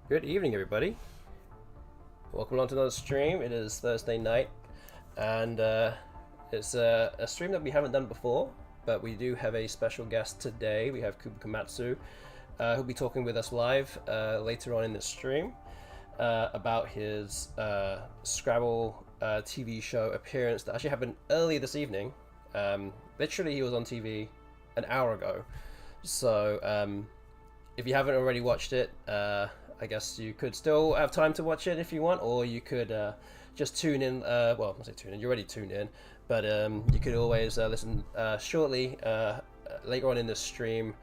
Good evening, everybody. Welcome along to another stream. It is Thursday night, and it's a stream that we haven't done before, but we do have a special guest today. We have Kooper Komatsu, who'll be talking with us live later on in the stream about his Scrabble TV show appearance that actually happened early this evening. Literally, he was on TV an hour ago. So if you haven't already watched it, I guess you could still have time to watch it if you want, or you could just tune in. Well, I say tune in. You're already tuned in, but you could always listen shortly later on in the stream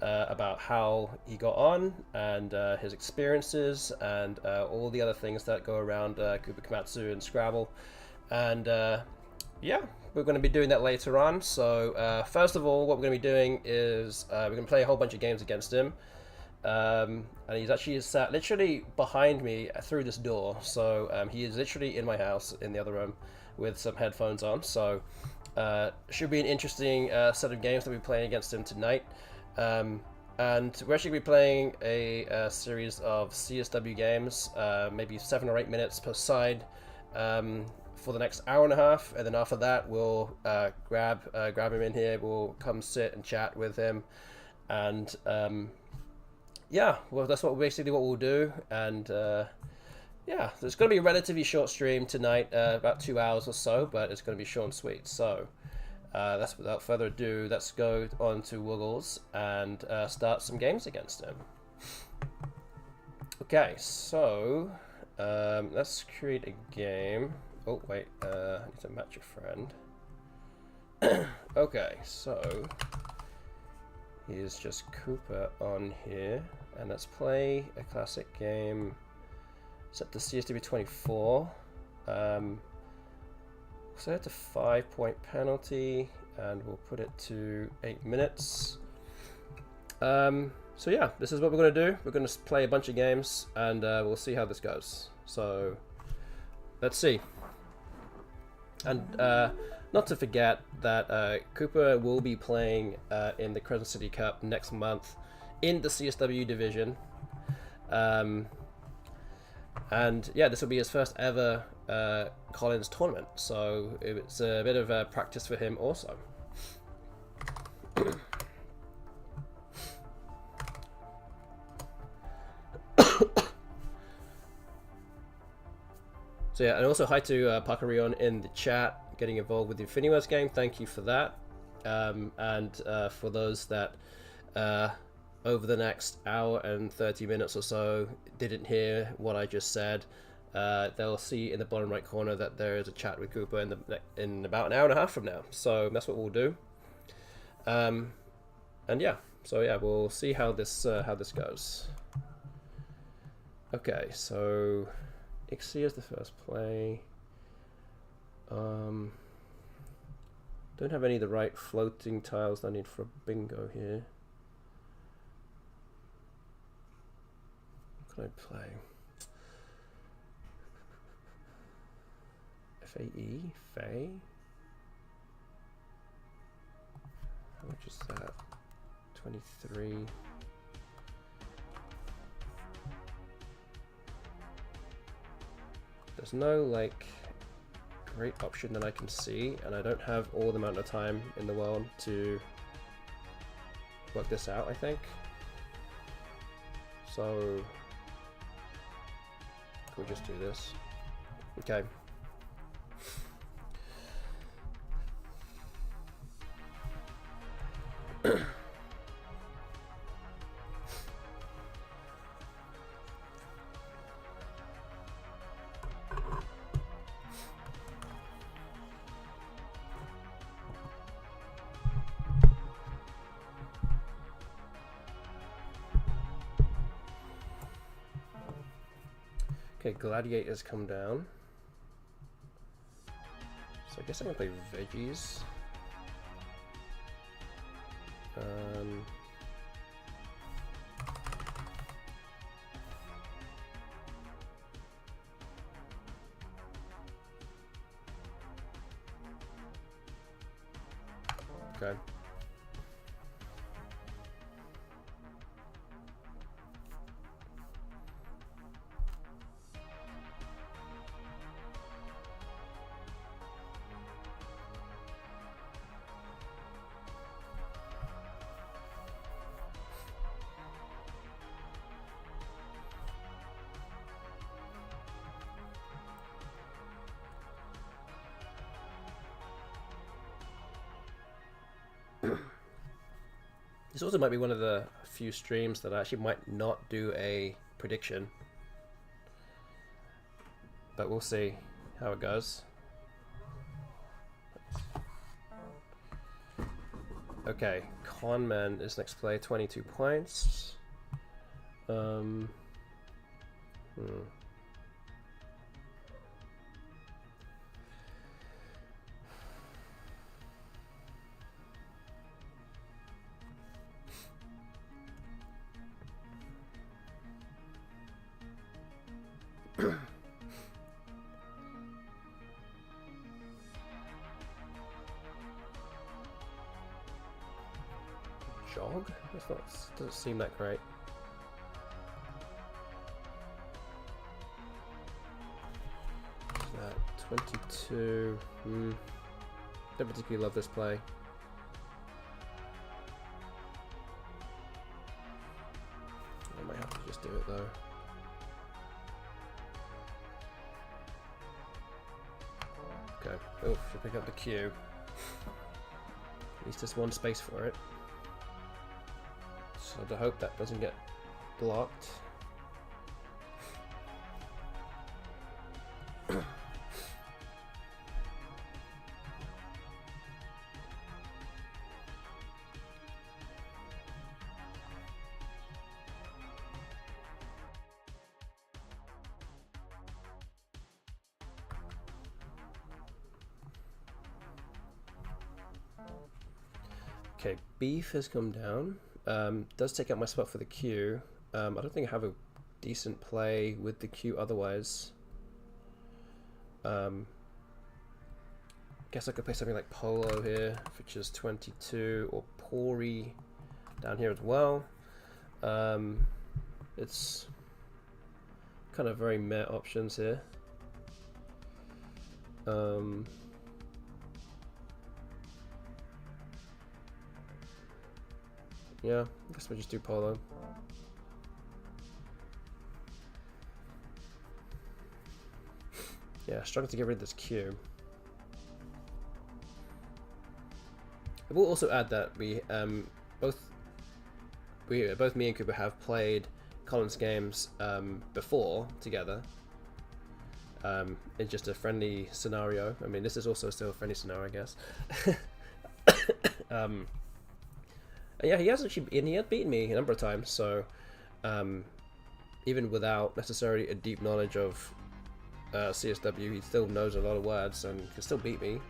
about how he got on and his experiences and all the other things that go around Kooper Komatsu and Scrabble. And yeah, we're going to be doing that later on. So first of all, what we're going to be doing is we're going to play a whole bunch of games against him. And he's actually sat literally behind me through this door, so he is literally in my house in the other room with some headphones on. So should be an interesting set of games that we're playing against him tonight. And we're actually going to be playing a series of CSW games, maybe 7 or 8 minutes per side, for the next hour and a half, and then after that we'll grab him in here. We'll come sit and chat with him, and yeah, well, that's basically what we'll do. And yeah, so it's going to be a relatively short stream tonight, about 2 hours or so, but it's going to be short and sweet. So that's without further ado, let's go on to Woogles and start some games against him. Okay, so let's create a game. Oh wait, I need to match a friend. Okay, so here's just Kooper on here, and let's play a classic game set to CCC2025. Set to 5-point penalty, and we'll put it to 8 minutes. So yeah, this is what we're going to do. We're going to play a bunch of games, and we'll see how this goes. So let's see. And not to forget that Kooper will be playing in the Crescent City Cup next month in the CSW division. And yeah, this will be his first ever Collins tournament, so it's a bit of practice for him also. So yeah, and also hi to Pakarion in the chat, getting involved with the Infiniverse game. Thank you for that. And for those that over the next hour and 30 minutes or so didn't hear what I just said, they'll see in the bottom right corner that there is a chat with Kooper in about an hour and a half from now. So that's what we'll do. And yeah, so yeah, we'll see how this goes. Okay, so Ixie is the first play. Don't have any of the right floating tiles that I need for a bingo here. What can I play? FAE? Fae? How much is that? 23. There's no like great option that I can see, and I don't have all the amount of time in the world to work this out, I think. So we'll just do this. Okay. Okay, gladiators come down. So I guess I can play veggies. Okay. This also might be one of the few streams that I actually might not do a prediction, but we'll see how it goes. Okay, Conman is next play, 22 points. Jog? That's not, doesn't seem that great. That 22. Don't particularly love this play. I might have to just do it though. Okay. Oh, should pick up the Q. At least there's one space for it. So to hope that doesn't get blocked. Okay, beef has come down. Does take out my spot for the Q. I don't think I have a decent play with the Q otherwise. Guess I could play something like Polo here, which is 22, or Pori down here as well. It's kind of very meh options here. Yeah, I guess we just do Polo. Yeah, struggling to get rid of this Q. I will also add that we both me and Cooper have played Collins games before together. It's just a friendly scenario. I mean, this is also still a friendly scenario, I guess. Yeah, he has actually, and he has beaten me a number of times. So, even without necessarily a deep knowledge of CSW, he still knows a lot of words and can still beat me.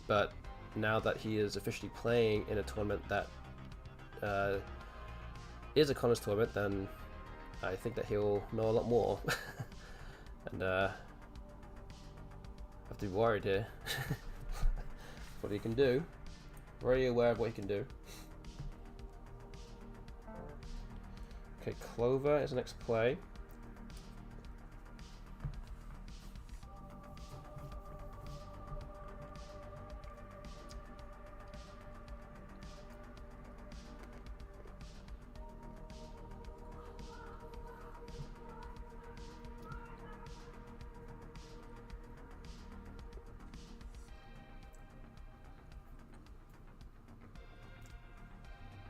But now that he is officially playing in a tournament that is a Collins tournament, then I think that he'll know a lot more. And have to be worried here. What he can do. Very aware of what he can do. Okay, Clover is the next play.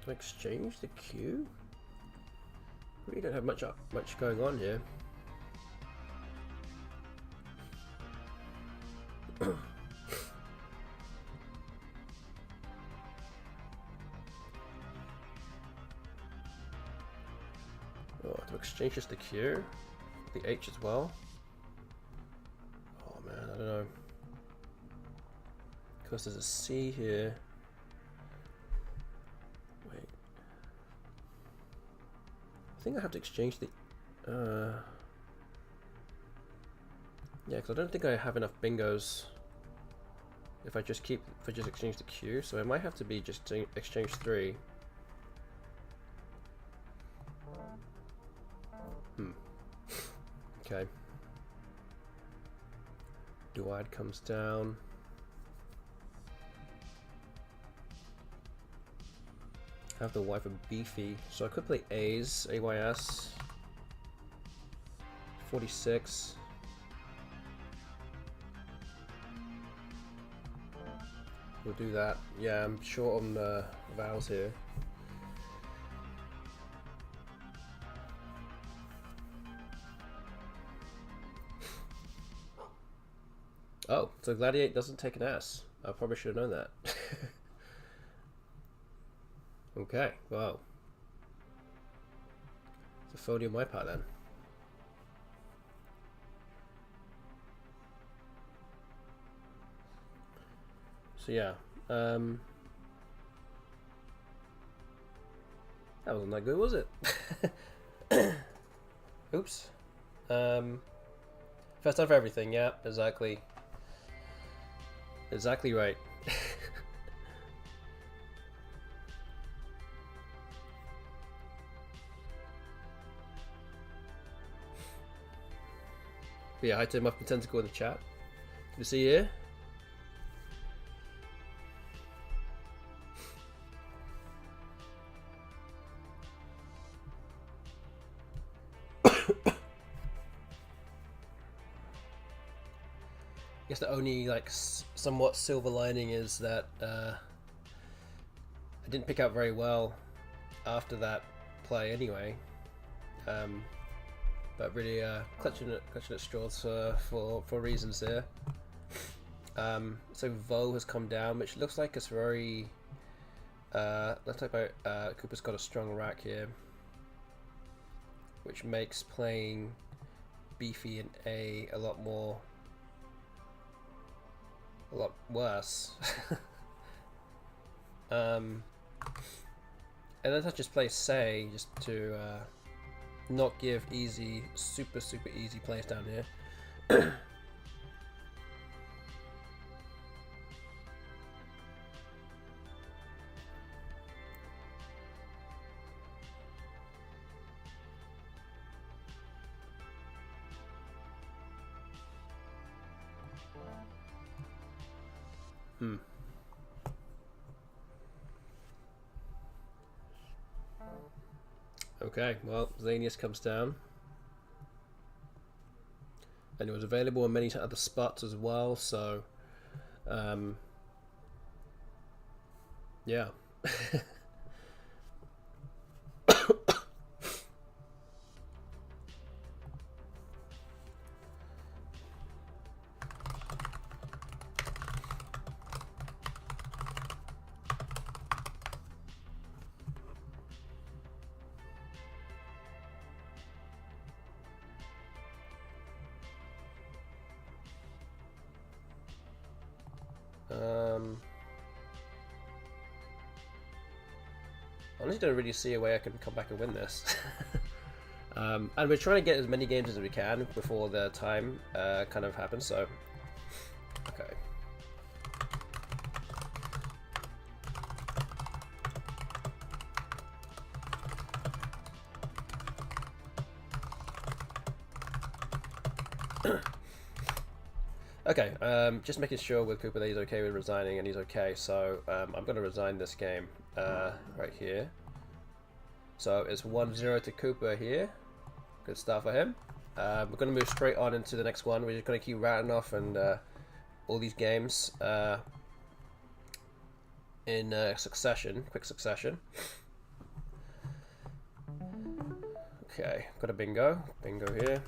To exchange the Q? We don't have much going on here. Oh, to exchange just the Q, the H as well. Oh man, I don't know. Because there's a C here. Wait. I think I have to exchange the. Yeah, because I don't think I have enough bingos. If I just exchange the Q, so it might have to be just exchange 3. Okay. Duad comes down. I have the wife of Beefy, so I could play A's, AYS. 46. we'll do that. Yeah, I'm short on vowels here. Oh, so gladiate doesn't take an S. I probably should have known that. Okay, wow. It's a phony on my part then. So yeah, that wasn't that good, was it? Oops. First time for everything, yeah, exactly. Exactly right. But yeah, hi to Muffin Tentacle in the chat. Good to see you here. I guess the only like somewhat silver lining is that I didn't pick up very well after that play anyway. But really clutching at straws for reasons here. So Vo has come down, which looks like it's very looks like Cooper's got a strong rack here, which makes playing beefy in A a lot worse. And then I just play Say just to not give super easy plays down here. Okay, well, Xanius comes down. And it was available on many other spots as well, so yeah. Honestly, don't really see a way I can come back and win this. And we're trying to get as many games as we can before the time kind of happens, so okay. Okay, just making sure with Cooper that he's okay with resigning, and he's okay, so I'm going to resign this game right here. So it's 1-0 to Cooper here. Good start for him. We're going to move straight on into the next one. We're just going to keep rattling off and all these games in succession, quick succession. Okay, got a bingo here.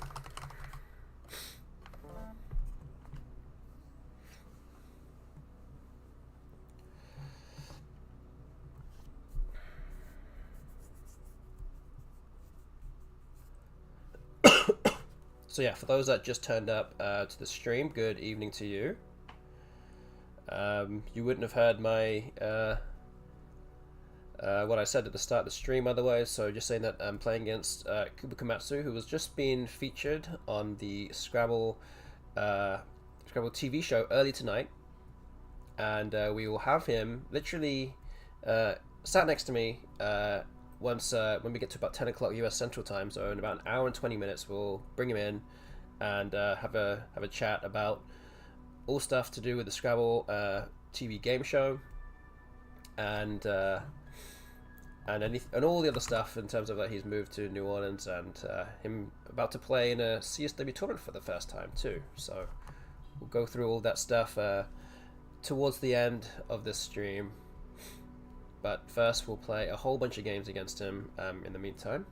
So yeah, for those that just turned up to the stream, good evening to you. You wouldn't have heard my what I said at the start of the stream otherwise, so just saying that I'm playing against Kooper Komatsu, who was just being featured on the Scrabble TV show early tonight, and we will have him literally sat next to me once when we get to about 10 o'clock US Central Time, so in about an hour and 20 minutes we'll bring him in and have a chat about all stuff to do with the Scrabble TV game show and all the other stuff in terms of that he's moved to New Orleans and him about to play in a CSW tournament for the first time too. So we'll go through all that stuff towards the end of this stream. But first we'll play a whole bunch of games against him in the meantime.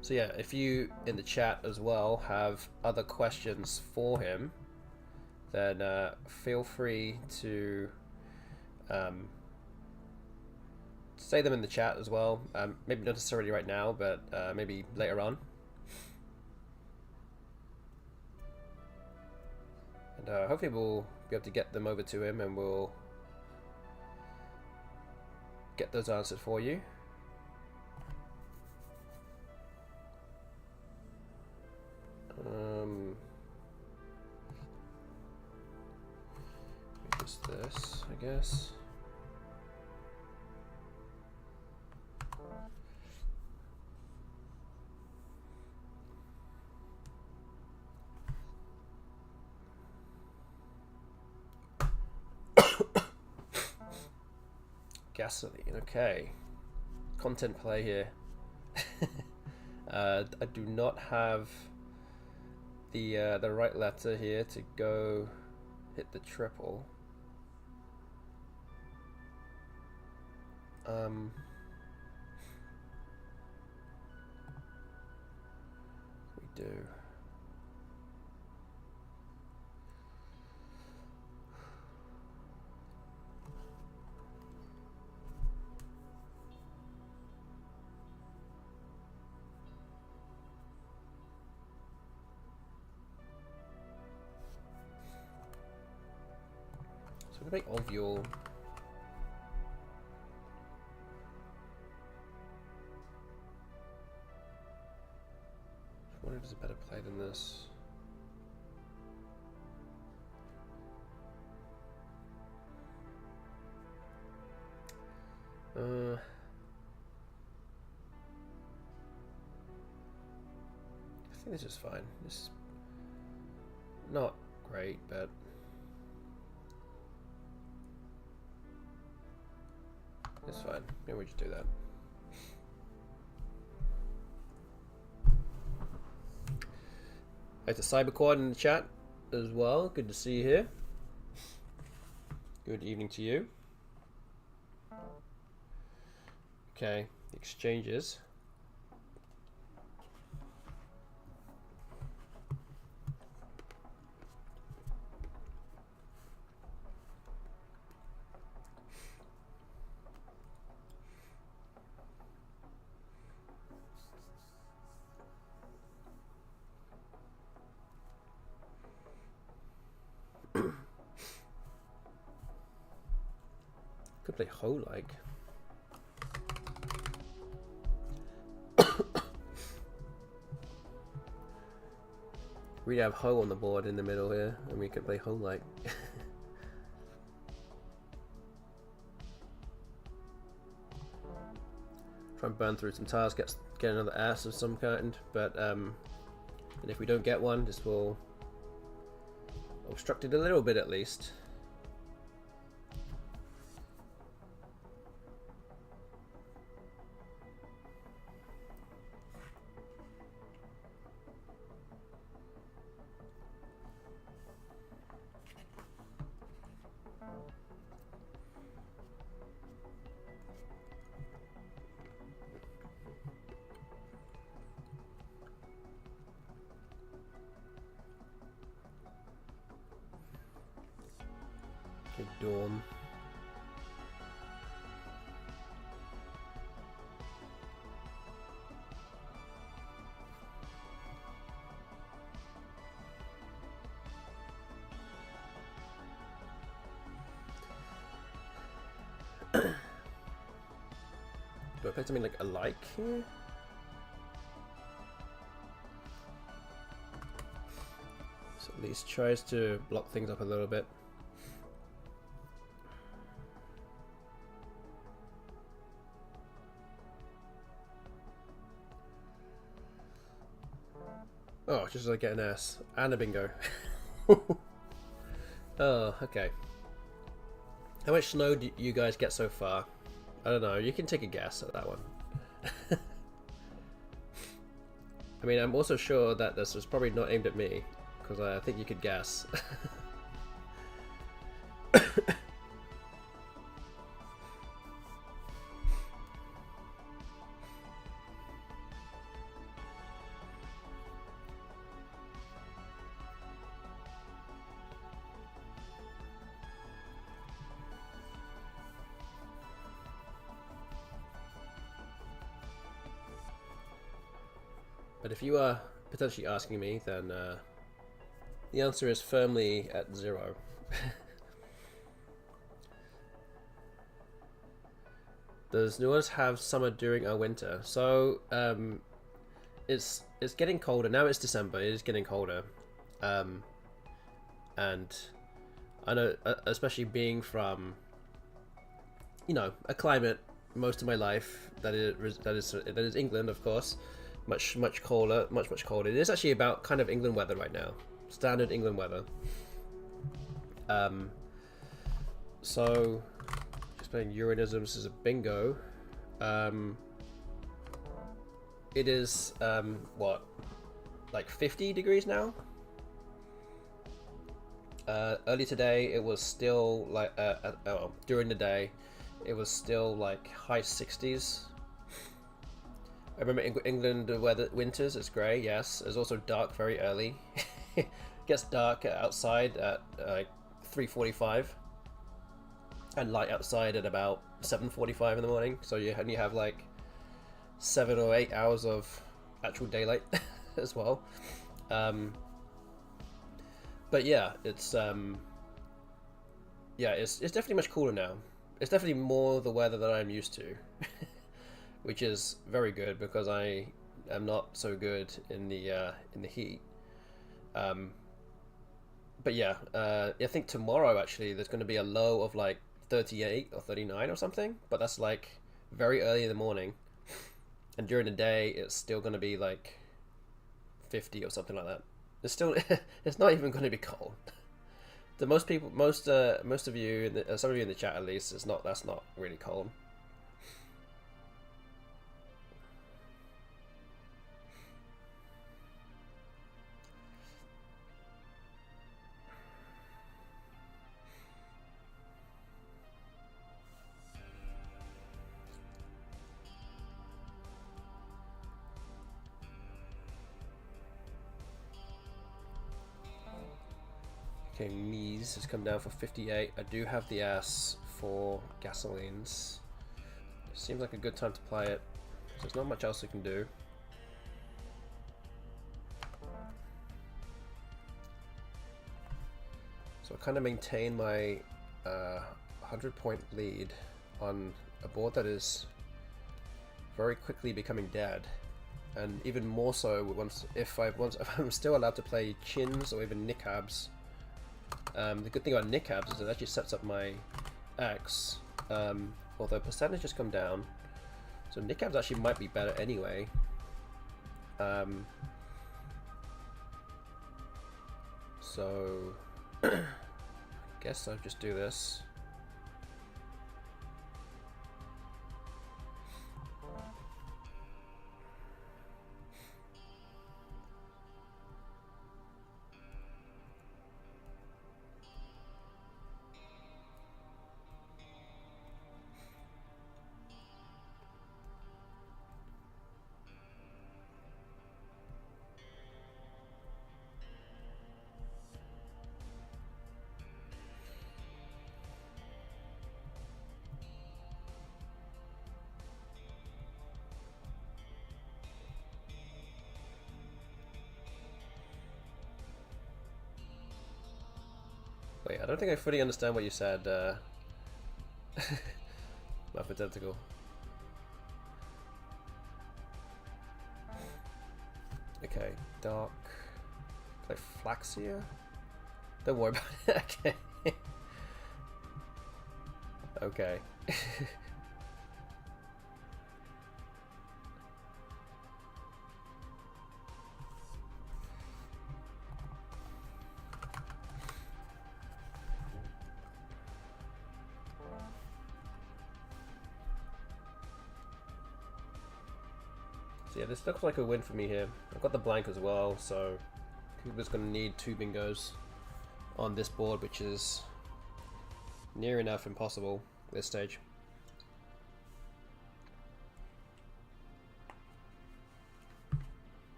So yeah, if you in the chat as well have other questions for him, then feel free to say them in the chat as well. Maybe not necessarily right now, but maybe later on. And hopefully we'll be able to get them over to him and we'll get those answered for you. Just this, I guess. Gasoline, okay. Content play here. I do not have the right letter here to go hit the triple. We do. So we make ovule. What is a better play than this? I think this is fine. This is not great, but it's fine. Maybe we just do that. There's a Cyberquad in the chat as well. Good to see you here. Good evening to you. Okay, exchanges. Could play Ho like. We'd have Ho on the board in the middle here, and we could play Ho like. Try and burn through some tiles, get another ass of some kind, but and if we don't get one, this will obstruct it a little bit at least. Dawn. Do I play something like a like here? So at least tries to block things up a little bit. Oh, just as I get an S and a bingo. Oh, okay. How much snow do you guys get so far? I don't know. You can take a guess at that one. I mean, I'm also sure that this was probably not aimed at me, because I think you could guess. But if you are potentially asking me, then the answer is firmly at 0. Does New Orleans have summer during our winter? So it's getting colder now. It's December. It is getting colder, and I know, especially being from, you know, a climate most of my life that is England, of course. Much colder, much colder. It is actually about kind of England weather right now, standard England weather. So just playing Uranisms as a bingo. It is what, like 50 degrees now. Early today it was still like during the day it was still like high 60s. I remember England winters, it's grey, yes. It's also dark very early. It gets dark outside at 3:45 and light outside at about 7:45 in the morning. So you only have like 7 or 8 hours of actual daylight as well. But yeah, it's definitely much cooler now. It's definitely more the weather that I'm used to. Which is very good because I am not so good in the heat. But yeah, I think tomorrow actually there's going to be a low of like 38 or 39 or something, but that's like very early in the morning, and during the day it's still going to be like 50 or something like that. It's still it's not even going to be cold. Most of you, some of you in the chat at least, that's not really cold. Okay, Mies has come down for 58. I do have the ass for gasolines. Seems like a good time to play it. So there's not much else we can do. So I kind of maintain my 100-point lead on a board that is very quickly becoming dead. And even more so if I'm still allowed to play chins or even nickabs. The good thing about nickabs is it actually sets up my X, although percentage has come down, so nickabs actually might be better anyway. So I guess I'll just do this. Wait, I don't think I fully understand what you said, Mathematical. Okay, dark. Play Flaxia? Don't worry about it, okay. Okay. So yeah, this looks like a win for me here. I've got the blank as well, so Cooper's going to need 2 bingos on this board, which is near enough impossible at this stage.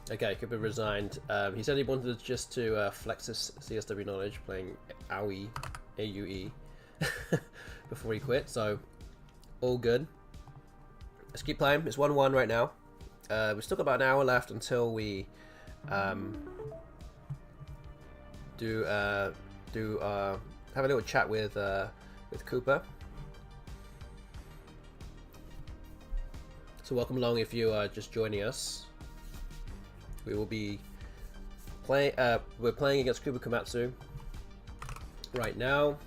Okay, Cooper resigned. He said he wanted just to flex his CSW knowledge playing AUE, AUE before he quit, so all good. Let's keep playing. It's 1-1 right now. We've still got about an hour left until we have a little chat with Cooper. So welcome along if you are just joining us. We will be playing. We're playing against Kooper Komatsu right now,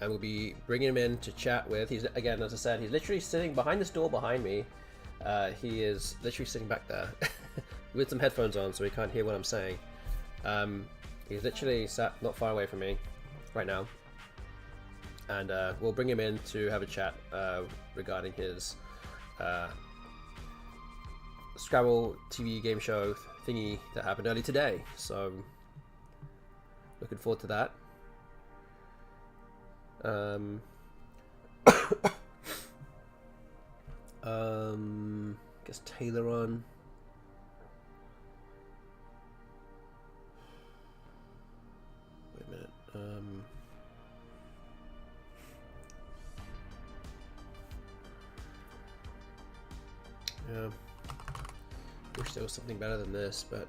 and we'll be bringing him in to chat with. He's, again, as I said, he's literally sitting behind this door behind me. He is literally sitting back there with some headphones on, so he can't hear what I'm saying. He's literally sat not far away from me right now, and we'll bring him in to have a chat regarding his Scrabble TV game show thingy that happened early today. So looking forward to that. Guess Taylor on. Wait a minute. Yeah. Wish there was something better than this, but...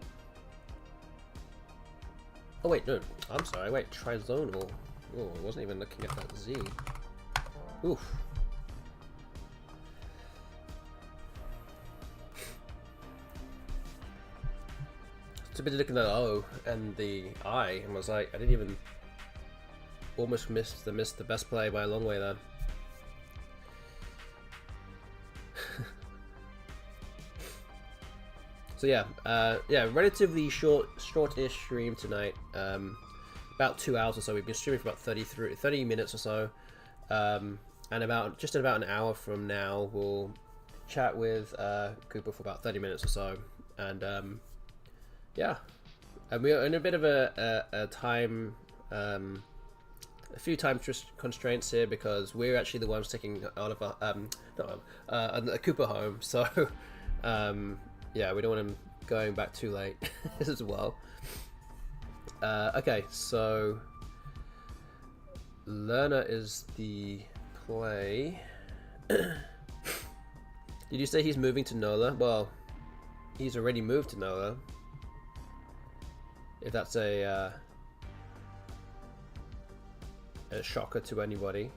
Oh wait, no. I'm sorry. Wait, trizonal. Oh, I wasn't even looking at that Z. Oof. Too busy looking at the O and the I, and was like, I didn't even... Almost missed the best play by a long way there. So yeah, relatively short-ish stream tonight. About 2 hours or so. We've been streaming for about 30 minutes or so, and just in about an hour from now, we'll chat with Cooper for about 30 minutes or so, and yeah, and we're in a bit of a time, a few time constraints here because we're actually the ones taking all of our Cooper home, so. Yeah, we don't want him going back too late as well. Okay, so Learner is the play. Did you say he's moving to NOLA? Well, he's already moved to NOLA. If that's a shocker to anybody,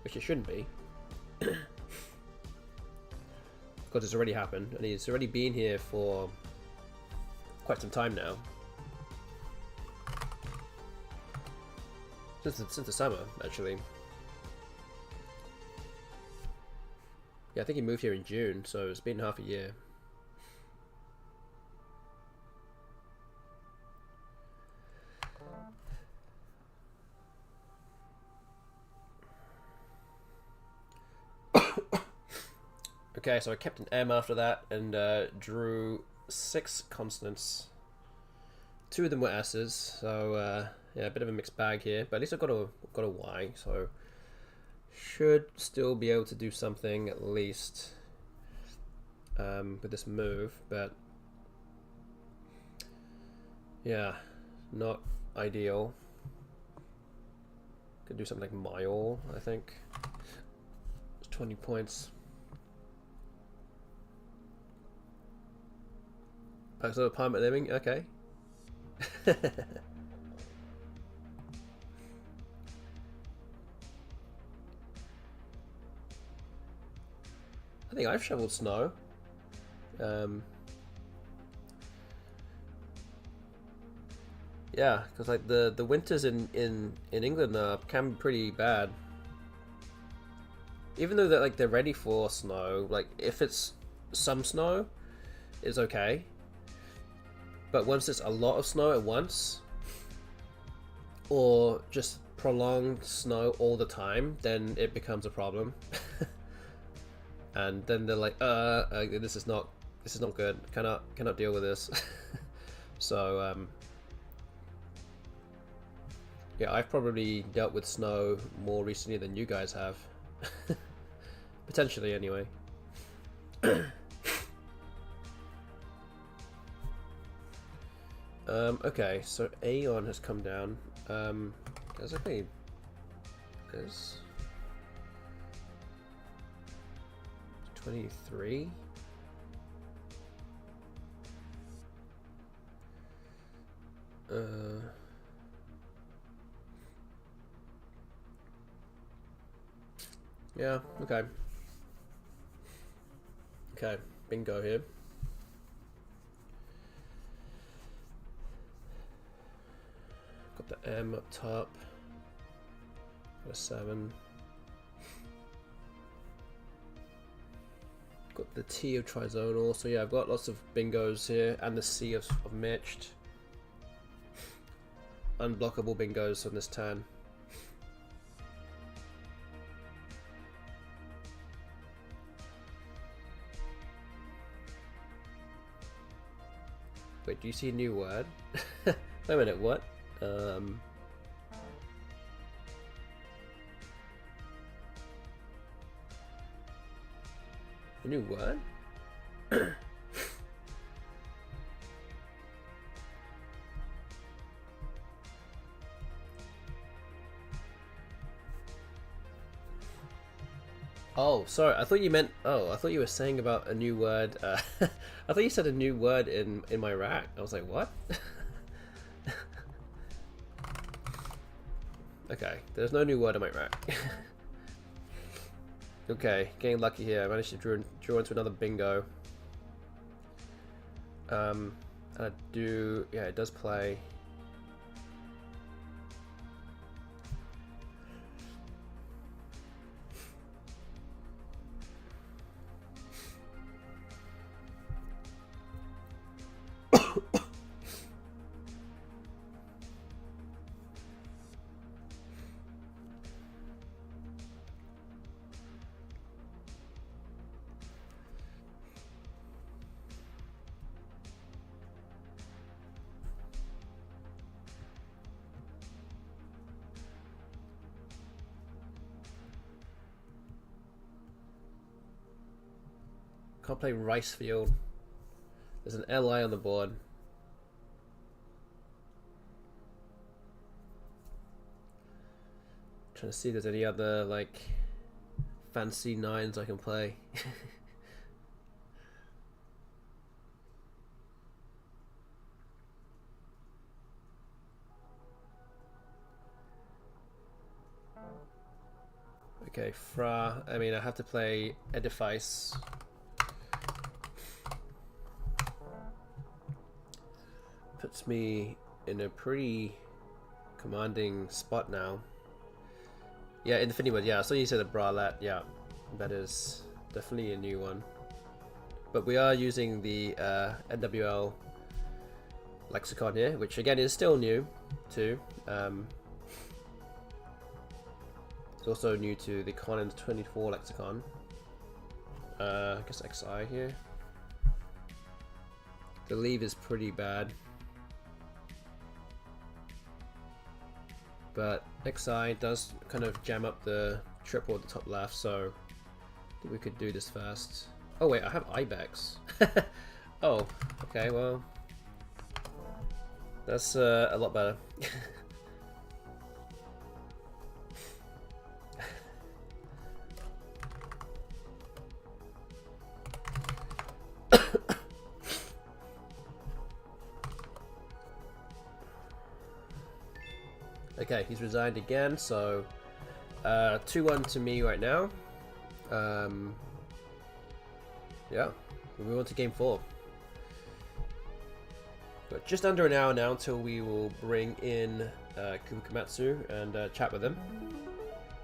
which it shouldn't be. Because it's already happened, and he's already been here for quite some time now. Since the summer, actually. Yeah, I think he moved here in June, so it's been half a year. Okay, so I kept an M after that and drew 6 consonants. 2 of them were S's, so yeah, a bit of a mixed bag here. But at least I've got a Y, so should still be able to do something at least with this move. But yeah, not ideal. Could do something like Mile, I think. It's 20 points. Oh, so apartment living, okay. I think I've shoveled snow. Yeah, because like the winters in England can be pretty bad. Even though they're ready for snow, like if it's some snow, it's okay. But once it's a lot of snow at once, or just prolonged snow all the time, then it becomes a problem. And then they're like, this is not good. Cannot deal with this. So yeah, I've probably dealt with snow more recently than you guys have. Potentially, anyway. Okay, so Aeon has come down. There's okay. There's 23. Yeah, okay. Okay, bingo here. Got the M up top. Got a 7. Got the T of trizonal. So yeah, I've got lots of bingos here, and the C of mixed. Unblockable bingos on this turn. Wait, do you see a new word? Wait a minute, what? A new word? Oh, sorry. I thought you meant. Oh, I thought you were saying about a new word. I thought you said a new word in my rack. I was like, what? Okay, there's no new word in my rack. Okay, getting lucky here. I managed to draw into another bingo. And I do. Yeah, it does play. Can't play rice field. There's an LI on the board. Trying to see if there's any other like fancy 9s I can play. Okay, Fra. I mean, I have to play Edifice. Puts me in a pretty commanding spot now. Yeah, Infinity Word. Yeah, so you said a bralette. Yeah, that is definitely a new one. But we are using the NWL lexicon here, which again is still new too. It's also new to the Conan 24 lexicon. I guess XI here. The leave is pretty bad. But XI does kind of jam up the triple at the top left, so I think we could do this fast. Oh wait, I have Ibex. Oh, okay, well, that's a lot better. Okay, he's resigned again, so 2-1 to me right now. Yeah, we move on to game 4. But just under an hour now until we will bring in Kooper Komatsu and chat with him.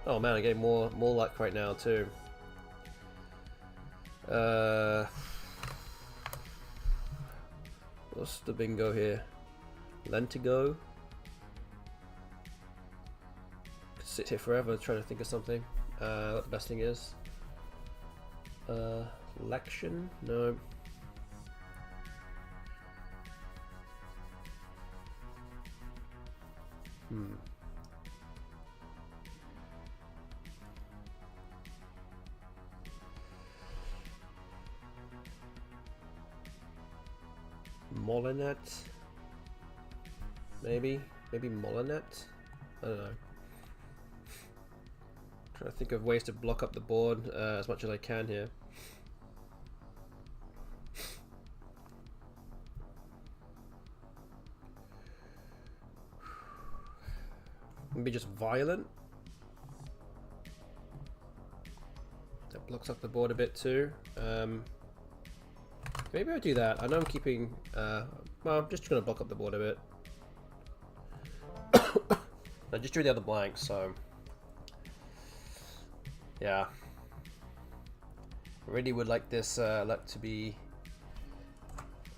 Oh man, I get more luck right now too. What's the bingo here? Lentigo. Could sit here forever trying to think of something. What the best thing is? Lection? No. Molinet? Maybe Molinet? I don't know. Trying to think of ways to block up the board as much as I can here. Maybe just violent. That blocks up the board a bit too. Maybe I'll do that. I know I'm keeping. Well, I'm just gonna block up the board a bit. I just drew the other blank, so yeah. Really would like this luck to be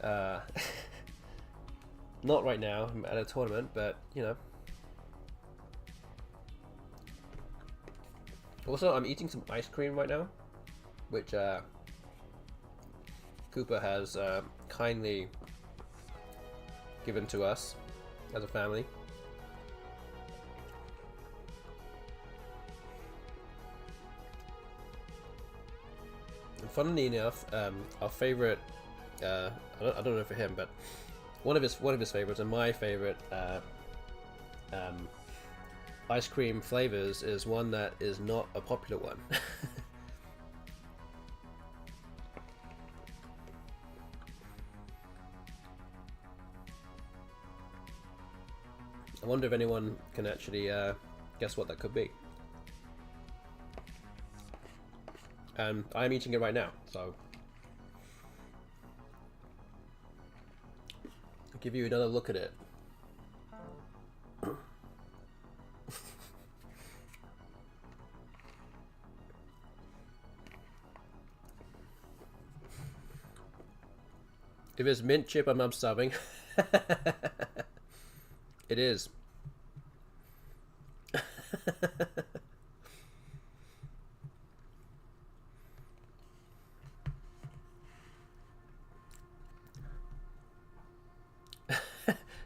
not right now. I'm at a tournament, but you know. Also, I'm eating some ice cream right now, which Cooper has kindly given to us as a family. And funnily enough, our favorite, I don't know for him, but one of his favorites and my favorite ice cream flavors is one that is not a popular one. I wonder if anyone can actually guess what that could be. And I'm eating it right now, so I'll give you another look at it. If it's mint chip, I'm subbing. It is.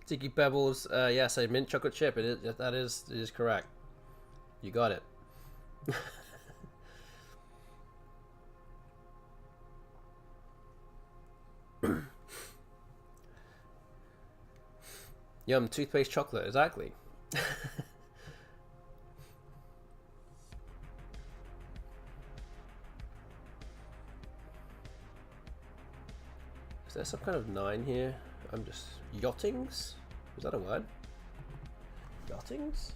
Tiki Pebbles, yes, a mint chocolate chip. It is correct. You got it. Yum, toothpaste chocolate, exactly. Is there some kind of 9 here? I'm just... Yottings? Is that a word? Yottings?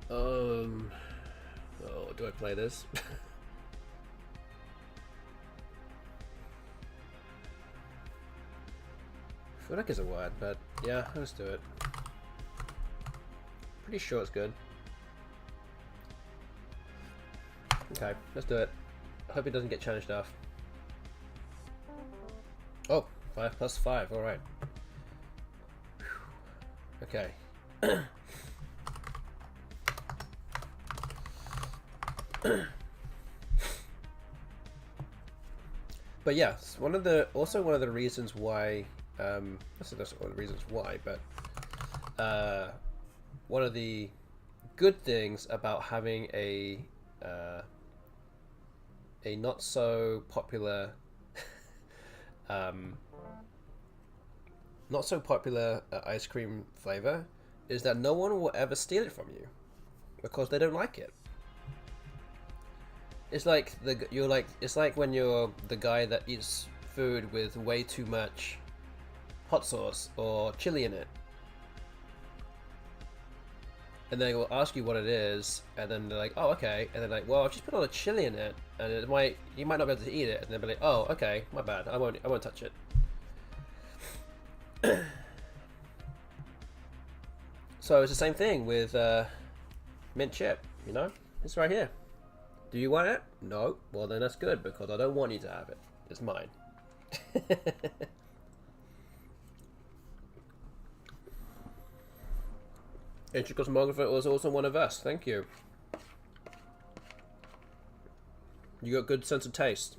Oh, do I play this? I feel like it's a word, but yeah, let's do it. Pretty sure it's good. Okay, let's do it. I hope it doesn't get challenged off. Oh, 5 plus 5, alright. Okay. But yeah, one of the reasons why that's one of the reasons why, but one of the good things about having a not so popular ice cream flavor is that no one will ever steal it from you because they don't like it. It's like it's like when you're the guy that eats food with way too much hot sauce or chili in it. And they will ask you what it is, and then they're like, oh, okay. And they're like, well, I've just put all the chili in it, and you might not be able to eat it. And they'll be like, oh, okay, my bad. I won't touch it. So it's the same thing with mint chip, you know? It's right here. Do you want it? No. Well, then that's good, because I don't want you to have it. It's mine. Ancient Cosmographer was also one of us. Thank you. You got good sense of taste.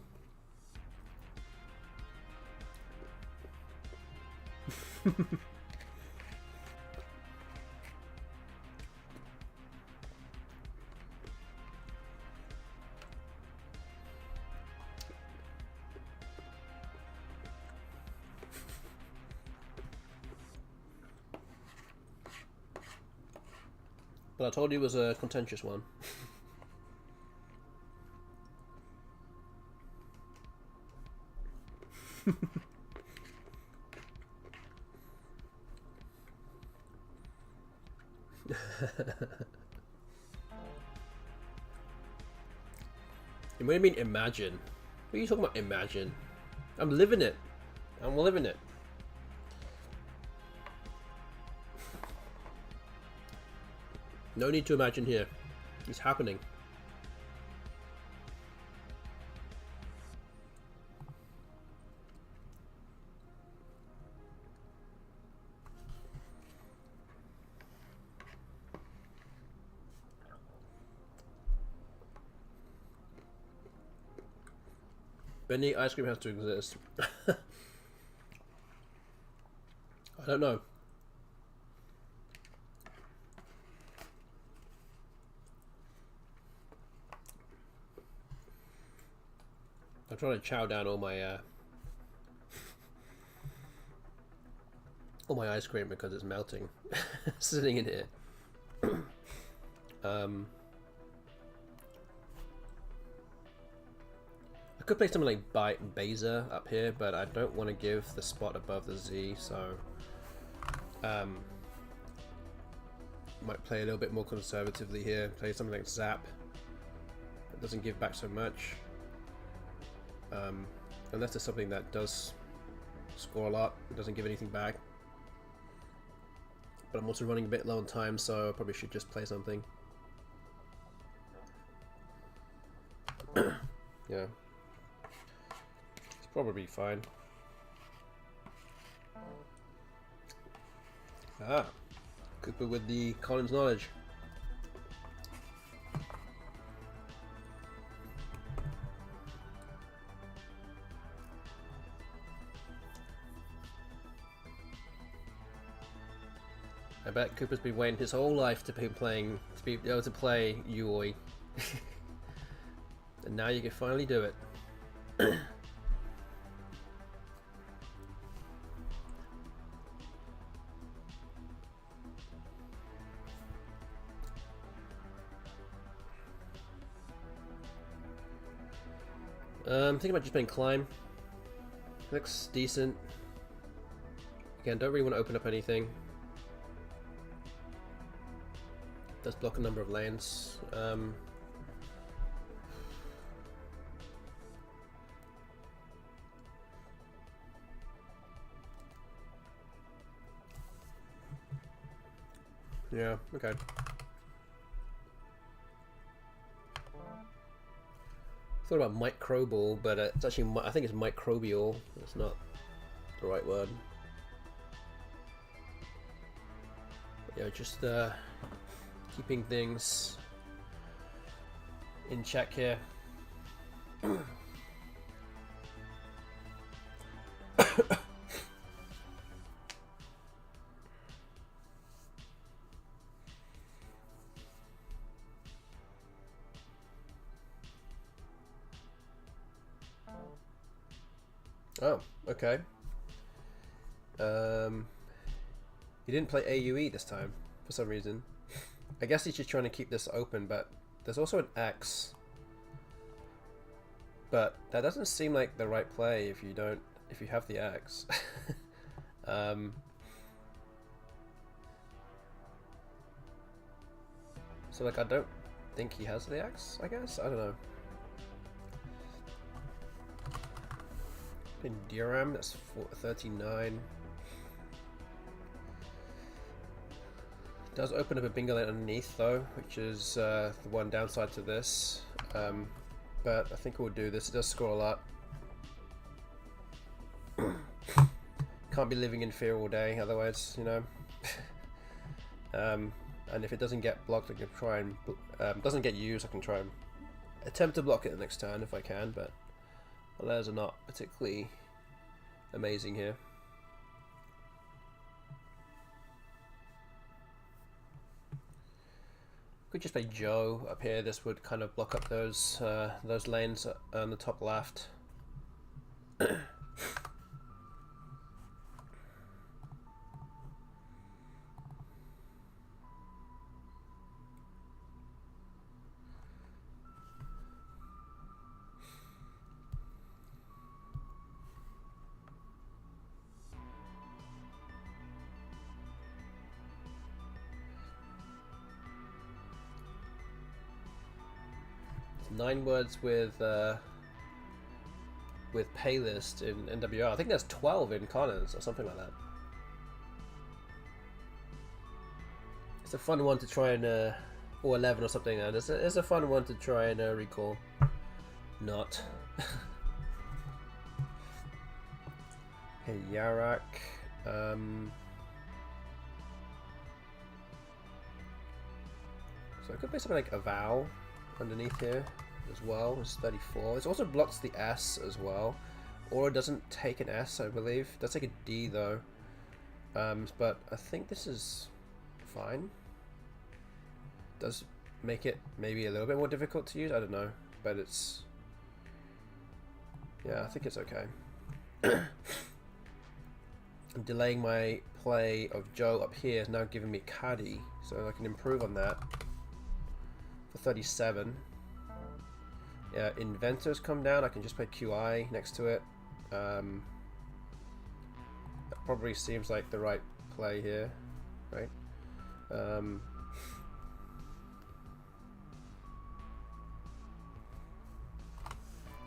But I told you it was a contentious one. What do you mean imagine? What are you talking about imagine? I'm living it. I'm living it. No need to imagine here. It's happening. Benny, ice cream has to exist. I don't know. I'm trying to chow down all my ice cream because it's melting, sitting in here. I could play something like Beza up here, but I don't want to give the spot above the Z, so might play a little bit more conservatively here. Play something like Zap. It doesn't give back so much. Unless there's something that does score a lot, it doesn't give anything back. But I'm also running a bit low on time, so I probably should just play something. Yeah. It's probably fine. Ah, Cooper with the Collins knowledge. I bet Cooper's been waiting his whole life to be able to play Yui. And now you can finally do it. I'm thinking about just playing Climb. Looks decent. Again, don't really want to open up anything. Does block a number of lanes. Yeah, okay. Thought about microbial, but it's actually, I think it's microbial. That's not the right word. But yeah, just keeping things in check here. Oh, okay. He didn't play AUE this time for some reason. I guess he's just trying to keep this open, but there's also an X. But that doesn't seem like the right play if you have the X. Um, so like I don't think he has the axe, I guess? I don't know. In Diram, that's 39. Does open up a bingo lane underneath though, which is the one downside to this. But I think we'll do this. It does score a lot. Can't be living in fear all day, otherwise, you know. And if it doesn't get blocked, I can try and doesn't get used. I can try and attempt to block it the next turn if I can. But the layers are not particularly amazing here. Could just play Joe up here. This would kind of block up those lanes on the top left. 9 words with paylist in NWR. I think there's 12 in Connors or something like that. It's a fun one to try and or 11 or something. It's a fun one to try and recall. Not. Okay, Yarak. So I could play something like Avow underneath here as well. It's 34. It also blocks the S as well. Or it doesn't take an S, I believe. It does take a D though. But I think this is fine. Does make it maybe a little bit more difficult to use, I don't know. But it's... yeah, I think it's okay. I'm delaying my play of Joe up here is now giving me Caddy, so I can improve on that. For 37. Yeah, Inventors come down, I can just play QI next to it. That probably seems like the right play here, right?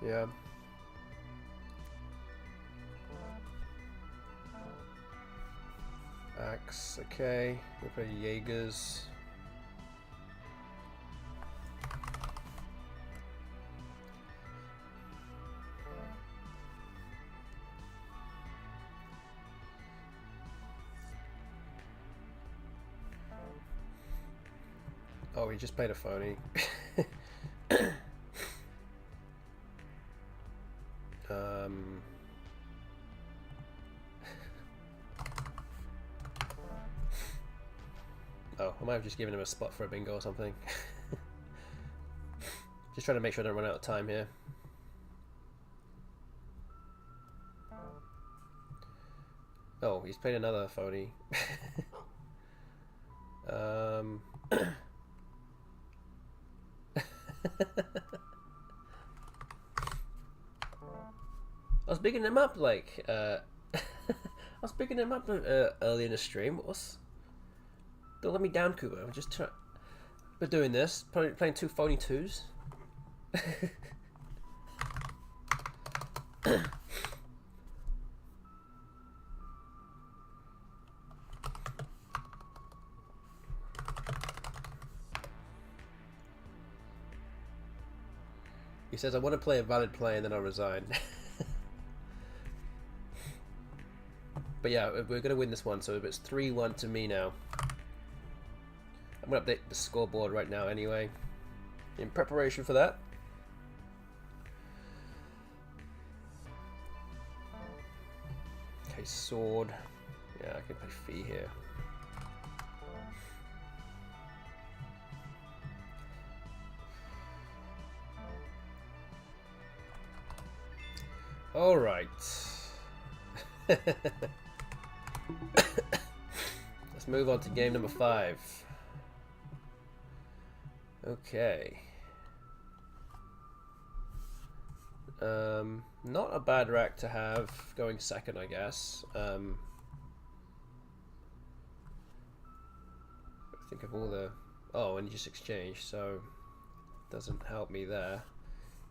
Yeah. Axe, okay. We'll play Jaegers. Oh, he just played a phony. Oh, I might have just given him a spot for a bingo or something. Just trying to make sure I don't run out of time here. Oh, he's played another phony. I was bigging him up like I was bigging him up early in the stream. Don't let me down, Cooper. I'm just we're doing this, playing 2 phony 2s. He says, I want to play a valid play and then I'll resign. But yeah, we're going to win this one, so it's 3-1 to me now. I'm going to update the scoreboard right now anyway, in preparation for that. Okay, sword. Yeah, I can play fee here. All right. Let's move on to game number 5. Okay. Not a bad rack to have going second, I guess. think of all the... Oh, and you just exchange, so doesn't help me there.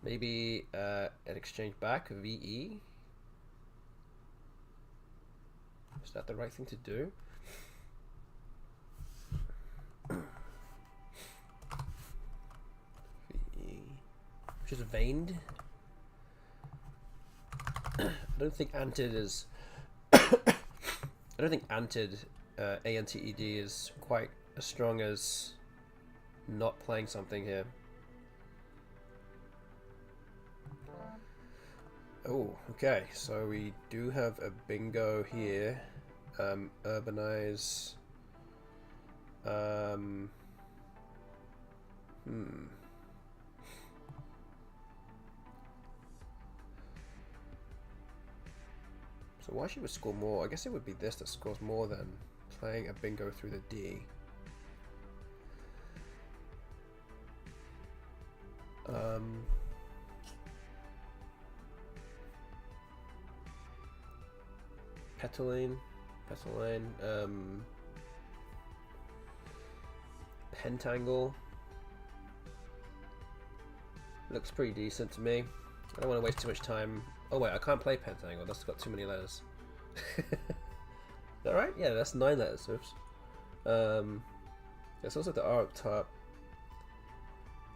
Maybe an exchange back, VE? Is that the right thing to do? VE. Which is veined. I don't think anted is... I don't think anted, ANTED is quite as strong as not playing something here. Oh, okay, so we do have a bingo here. Urbanize. So why should we score more? I guess it would be this that scores more than playing a bingo through the D. Petaline, Pentangle. Looks pretty decent to me. I don't want to waste too much time. Oh wait, I can't play Pentangle, that's got too many letters. Is that right? Yeah, that's 9 letters, oops. There's also the R up top.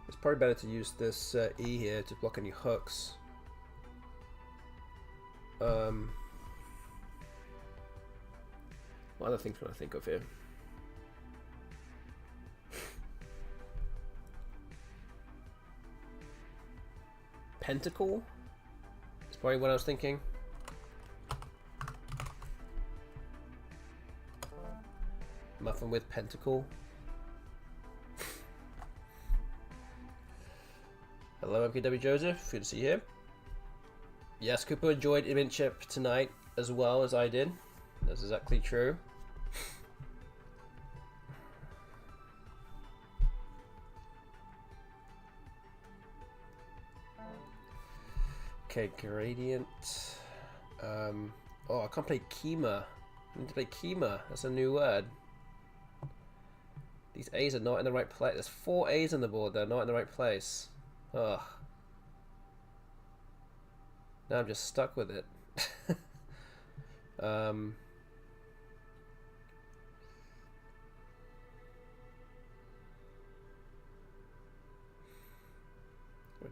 It's probably better to use this E here to block any hooks. What other things can I think of here? Pentacle? That's probably what I was thinking. Muffin with Pentacle. Hello, MKW Joseph. Good to see you here. Yes, Cooper enjoyed Imminchip tonight as well as I did. That's exactly true. Okay, gradient. Oh, I can't play Kima. I need to play Kima. That's a new word. These A's are not in the right place. There's 4 A's on the board. They're not in the right place. Ugh. Now I'm just stuck with it. What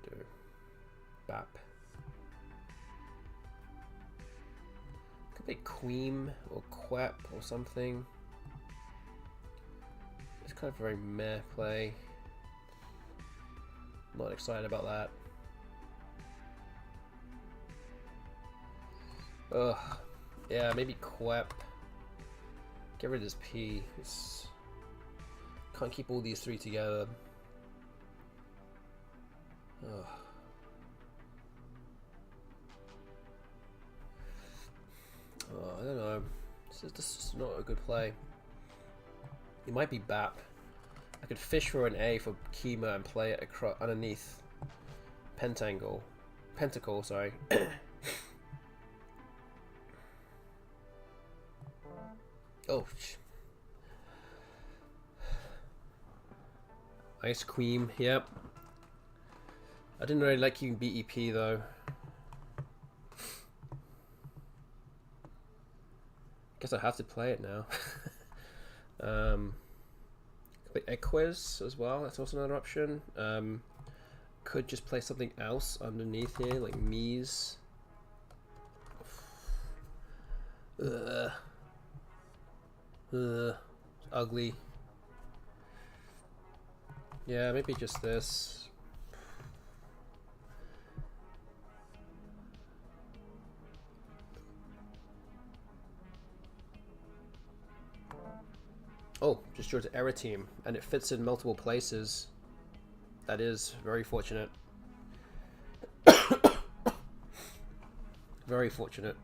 do? Bap. Could be Queem or Quep or something. It's kind of a very meh play. Not excited about that. Ugh. Yeah, maybe Quep. Get rid of this P. Can't keep all these 3 together. Ugh. Oh, I don't know. This is not a good play. It might be Bap. I could fish for an A for Kima and play it across underneath Pentacle, sorry. Oh, Ice Queen, yep. I didn't really like using BEP though. Guess I have to play it now. Play Equiz as well, that's also another option. Could just play something else underneath here, like Mies. Ugly. Yeah, maybe just this. Oh, just drew to error team, and it fits in multiple places. That is very fortunate. Very fortunate.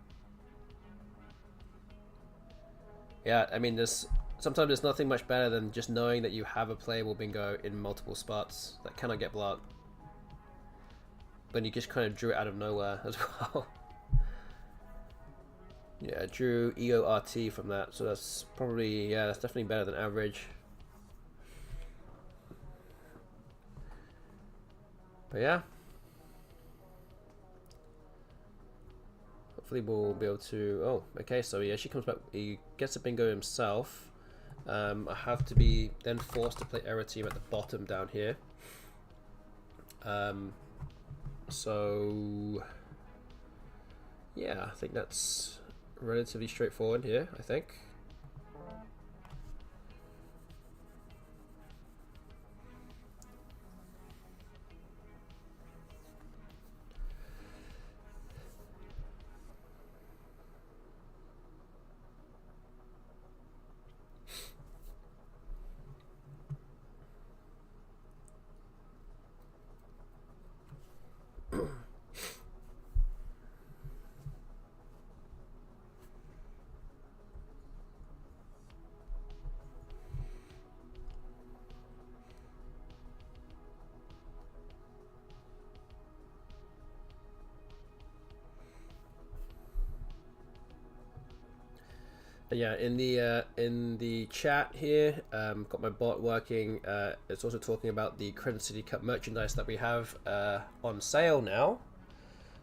Yeah, I mean, sometimes there's nothing much better than just knowing that you have a playable bingo in multiple spots that cannot get blocked. But you just kind of drew it out of nowhere as well. Yeah, I drew EORT from that, so that's probably, yeah, that's definitely better than average. But yeah. Hopefully we'll be able to... Oh, okay, so yeah, she comes back. He gets a bingo himself. I have to be then forced to play error team at the bottom down here. So... yeah, I think that's relatively straightforward here, I think. Yeah, in the chat here, got my bot working. It's also talking about the Credit City Cup merchandise that we have on sale now.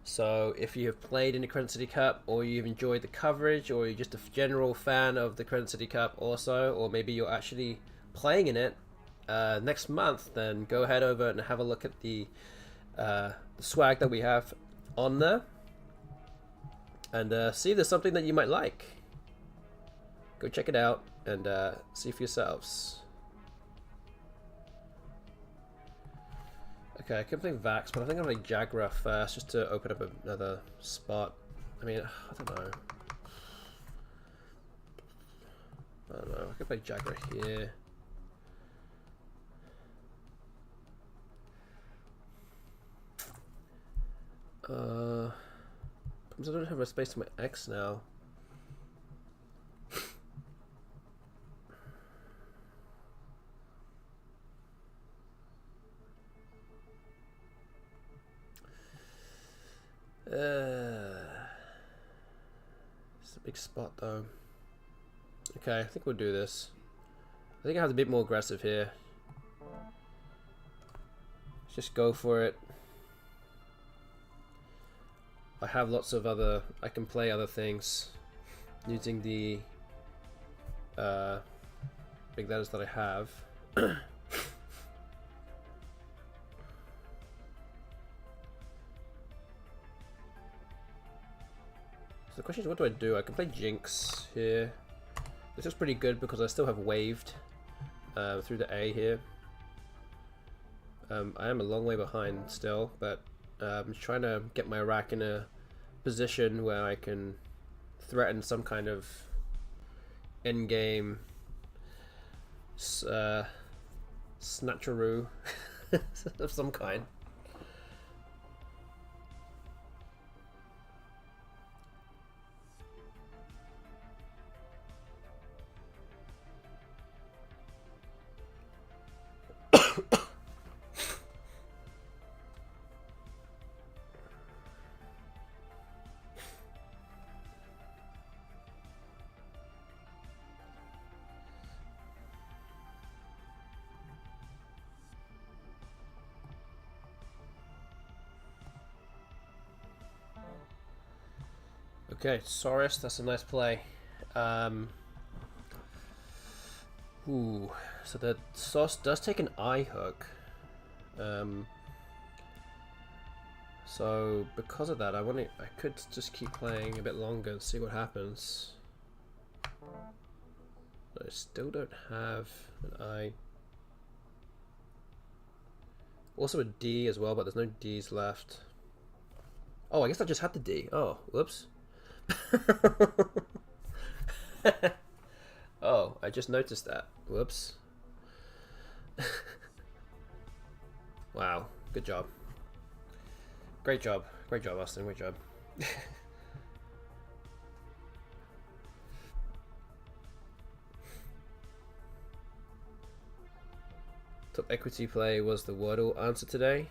So if you have played in the Credit City Cup, or you've enjoyed the coverage, or you're just a general fan of the Credit City Cup also, or maybe you're actually playing in it next month, then go ahead over and have a look at the swag that we have on there, and see if there's something that you might like. Go check it out and see for yourselves. Okay, I can play Vax, but I think I'm going to play Jagra first just to open up another spot. I mean, I don't know. I can play Jagra here. I don't have a space to my X now. It's a big spot though. Okay, I think we'll do this. I think I have to be a bit more aggressive here. Let's just go for it. I have lots of other... I can play other things using the big letters that I have. So the question is, what do I do? I can play Jinx here. This is pretty good because I still have waved through the A here. I am a long way behind still, but I'm trying to get my rack in a position where I can threaten some kind of endgame snatcheroo of some kind. Okay, Saurus, that's a nice play. Ooh, so the sauce does take an eye hook. So because of that, I could just keep playing a bit longer and see what happens. But I still don't have an eye. Also a D as well, but there's no D's left. Oh, I guess I just had the D. Oh, whoops. Oh, I just noticed that. Whoops. Wow, good job. Great job, Austin, great job. Top equity play was the Wordle answer today.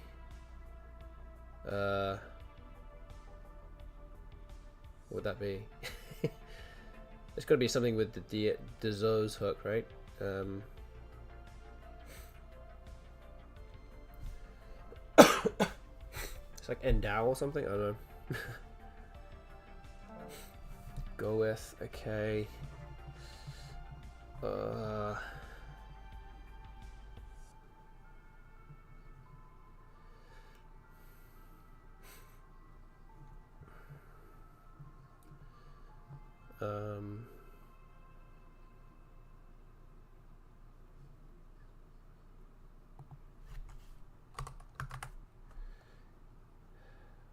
What would that be? It's got to be something with the Dezo's hook, right? like endow or something. I don't know. Go with, okay.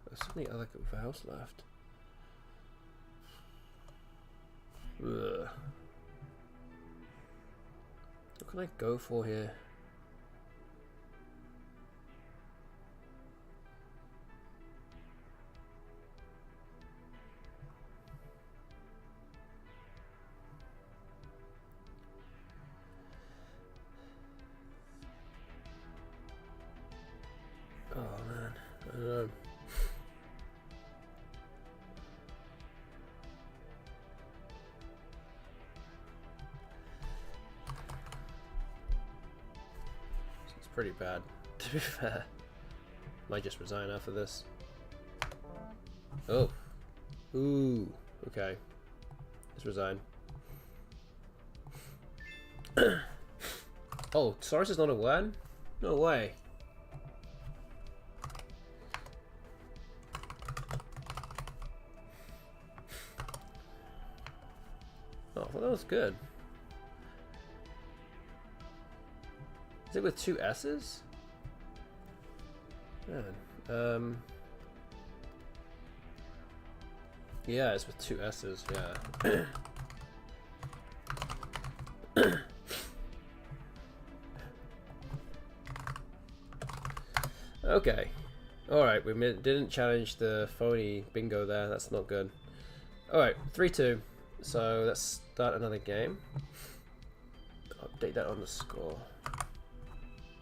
There's so many other vowels left. Ugh. What can I go for here? Oh man, I don't know. It's pretty bad, to be fair. Might just resign after this. Oh. Ooh. Okay. Let's resign. Oh, Soros is not a word? No way. Oh, I thought that was good. Is it with 2 S's? Man. Yeah, it's with 2 S's, yeah. Okay. Alright, we didn't challenge the phony bingo there. That's not good. Alright, 3-2. So let's start another game. Update that on the score.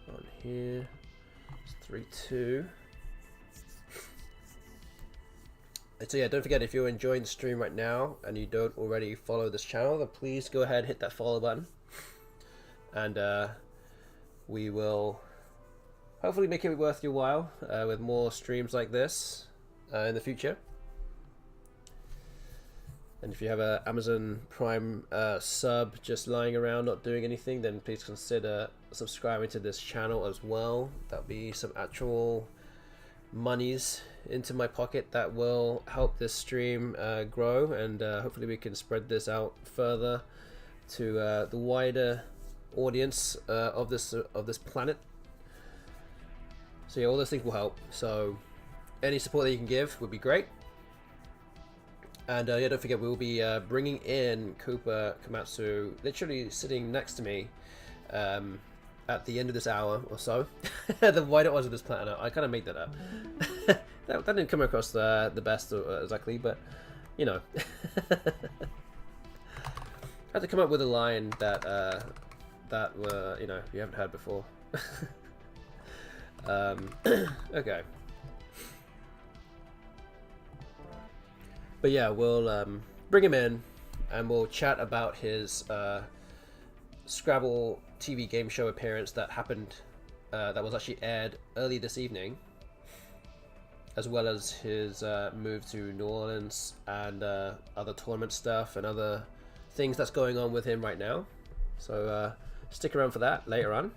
On here. It's 3-2. So yeah, don't forget, if you're enjoying the stream right now and you don't already follow this channel, then please go ahead and hit that follow button. And we will hopefully make it worth your while with more streams like this in the future. And if you have an Amazon Prime sub just lying around not doing anything, then please consider subscribing to this channel as well. That'll be some actual monies into my pocket that will help this stream grow, and hopefully we can spread this out further to the wider audience of this planet. So yeah, all those things will help. So any support that you can give would be great. And yeah, don't forget, we will be bringing in Cooper Komatsu, literally sitting next to me at the end of this hour or so. The wider odds of this planet. I kind of made that up. that didn't come across the best exactly, but you know. I had to come up with a line that you know, you haven't heard before. Okay. But yeah, we'll bring him in and we'll chat about his Scrabble TV game show appearance that happened, that was actually aired early this evening, as well as his move to New Orleans and other tournament stuff and other things that's going on with him right now. So stick around for that later on.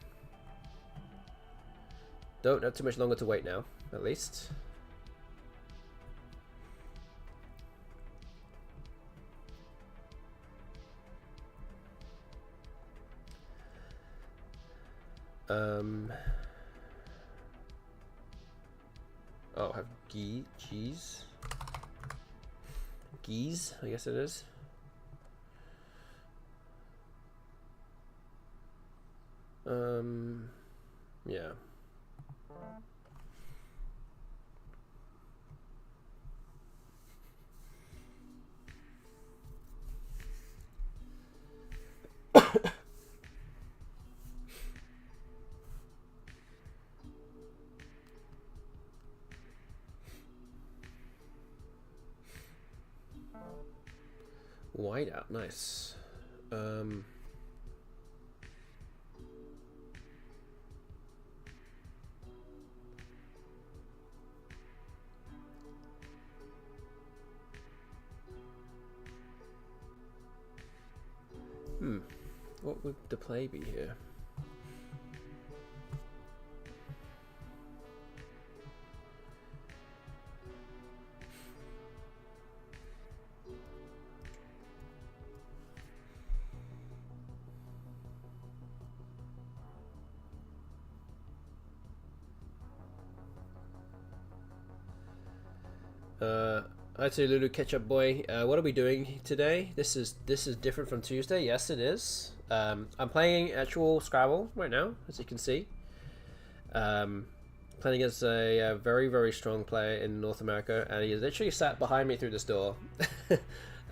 Don't have too much longer to wait now, at least. Oh, I have geese, I guess it is. Yeah. White out, nice. What would the play be here? Hi to Lulu Ketchup Boy. What are we doing today? This is different from Tuesday. Yes, it is. I'm playing actual Scrabble right now, as you can see. Playing as a very strong player in North America, and he literally sat behind me through this door.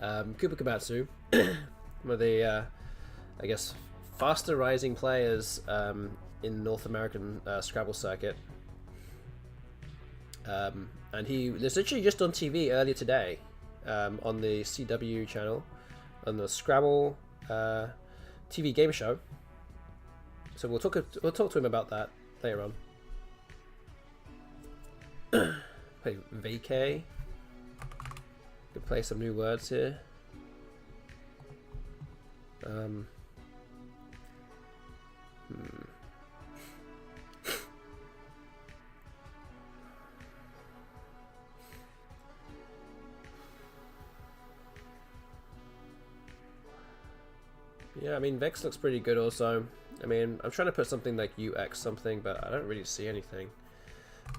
Kooper Komatsu, one of the I guess faster rising players in North American Scrabble circuit. And he was literally just on TV earlier today, on the CW channel, on the Scrabble TV game show. So we'll talk to him about that later on. Play vacay. Could play some new words here. Yeah, I mean, Vex looks pretty good also. I mean, I'm trying to put something like UX something, but I don't really see anything.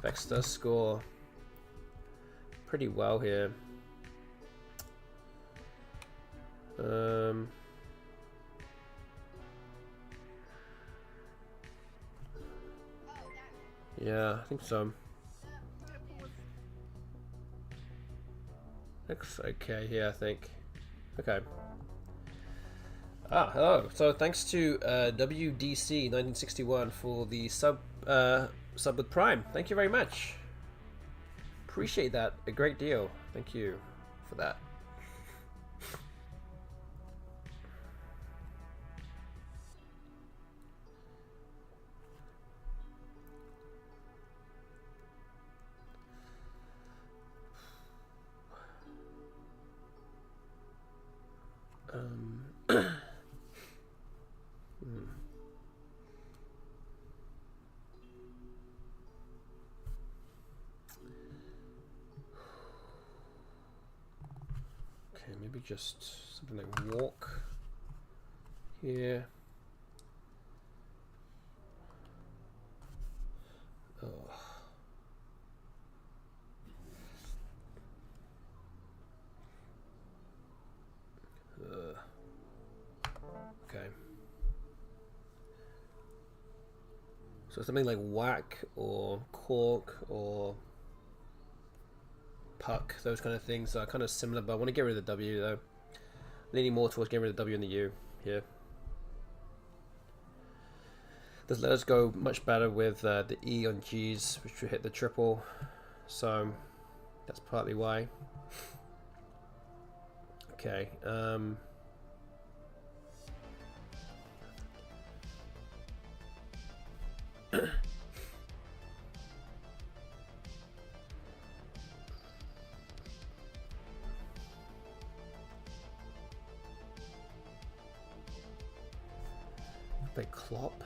Vex does score pretty well here. Yeah, I think so. Looks okay here, I think. Okay. Ah, hello. So thanks to WDC1961 for the sub with Prime. Thank you very much. Appreciate that a great deal. Thank you for that. Okay, maybe just something like walk here. Oh. Okay. So something like whack or cork or puck, those kind of things are kind of similar, but I want to get rid of the W though. Leaning more towards getting rid of the W and the U here. This let us go much better with the E on G's, which will hit the triple, so that's partly why. Okay. Play Clop.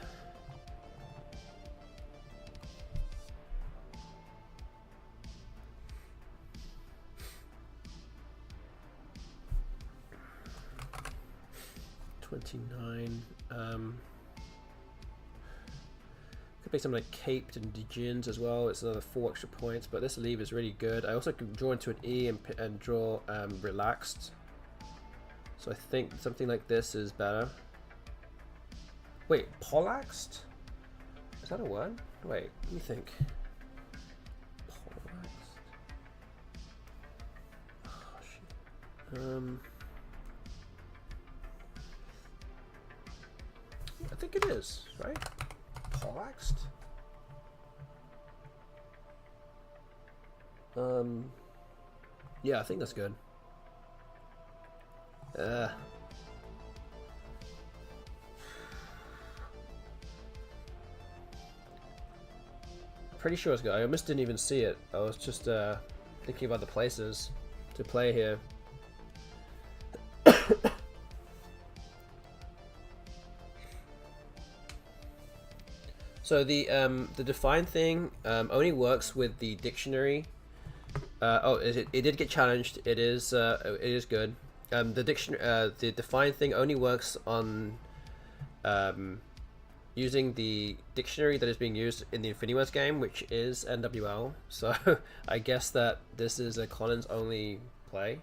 Could be something like Caped and Dejins as well. It's another 4 extra points, but this leave is really good. I also can draw into an E and draw Relaxed. So I think something like this is better. Wait, Pollaxed? Is that a word? Wait, let me think. Pollaxed. Oh, shit. I think it is, right? Pollaxed? Yeah, I think that's good. Pretty sure it's good. I almost didn't even see it. I was just thinking about the places to play here. So the define thing only works with the dictionary. It did get challenged. It is good. The define thing only works on using the dictionary that is being used in the Infinity Words game, which is NWL. So I guess that this is a Collins only play.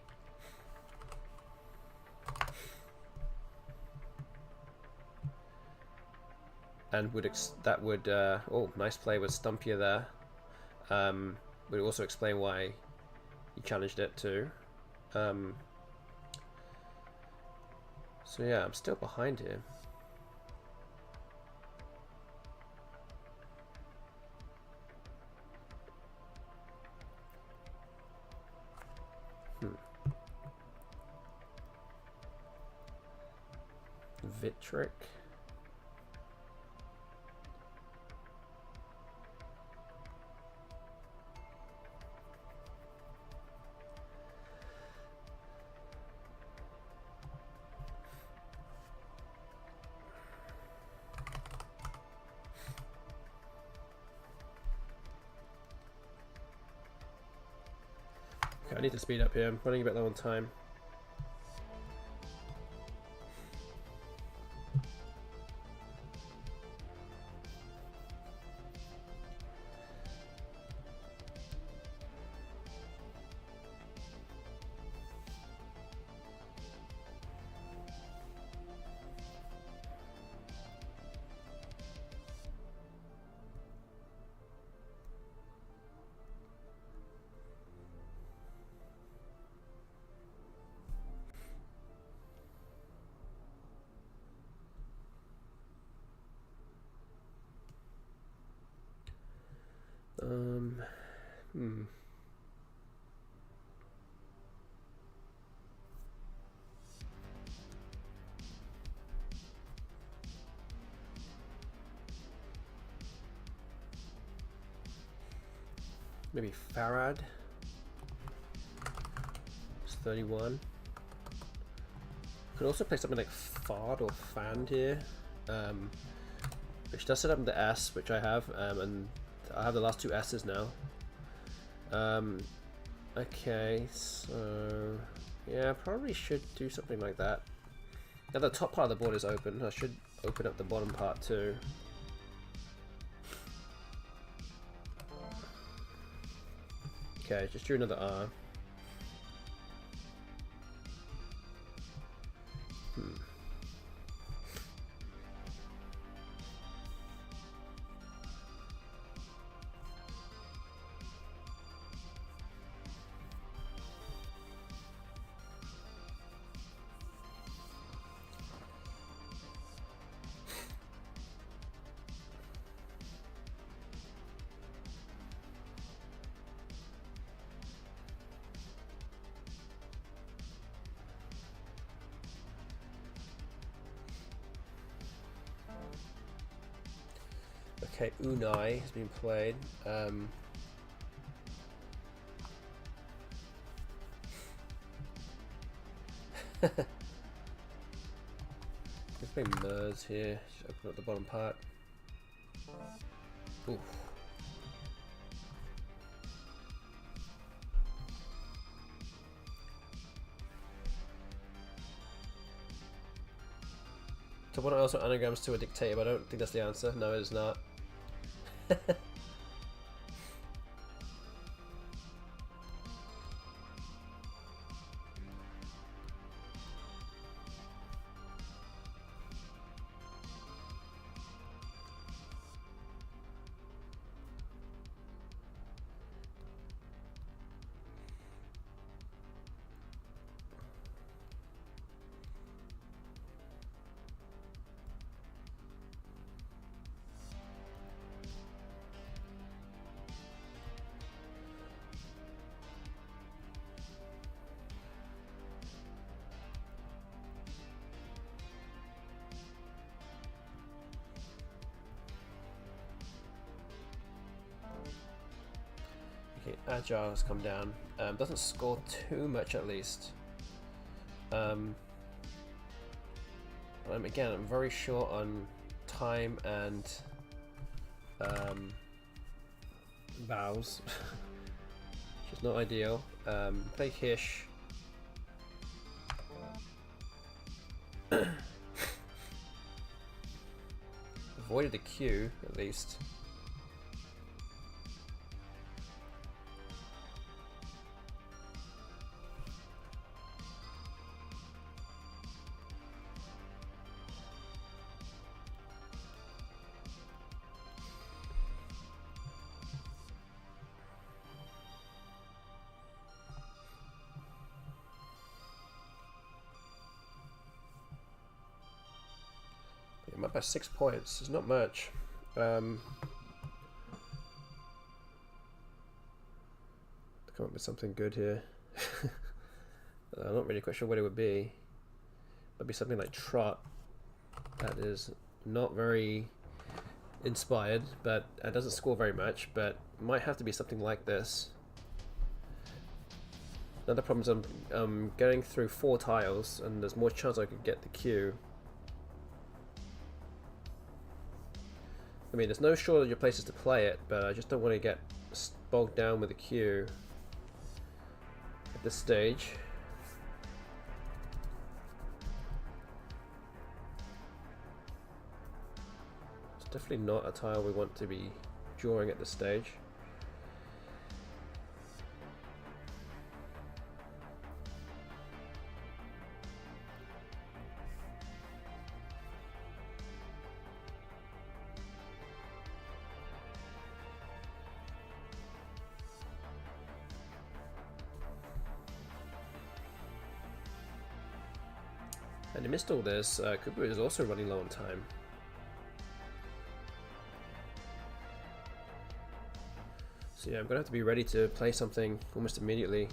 And would oh, nice play with Stumpier there. Would also explain why he challenged it too. So yeah, I'm still behind here. Vitric. Okay, I need to speed up here. I'm running a bit low on time. Maybe Farad. It's 31. Could also play something like Fard or Fand here, which does set up the S, which I have, and I have the last two S's now. Okay, so yeah, probably should do something like that. Now the top part of the board is open. I should open up the bottom part too. Okay, just drew another R. Okay, Unai has been played. Let's play Mers here. Just open up the bottom part. Oof. So what else are anagrams to a dictator? But I don't think that's the answer. No, it is not. Okay, Agile has come down. Doesn't score too much at least. Again, I'm very short on time and vowels, which is not ideal. Play Hish. Avoided the Q, at least. I'm up by 6 points. It's not much. To come up with something good here. I'm not really quite sure what it would be. It'd be something like trot. That is not very inspired, but it doesn't score very much. But it might have to be something like this. Another problem is I'm getting through 4 tiles, and there's more chance I could get the Q. I mean, there's no shortage of places to play it, but I just don't want to get bogged down with a Q at this stage. It's definitely not a tile we want to be drawing at this stage. And amidst all this, Cooper is also running low on time. So yeah, I'm going to have to be ready to play something almost immediately.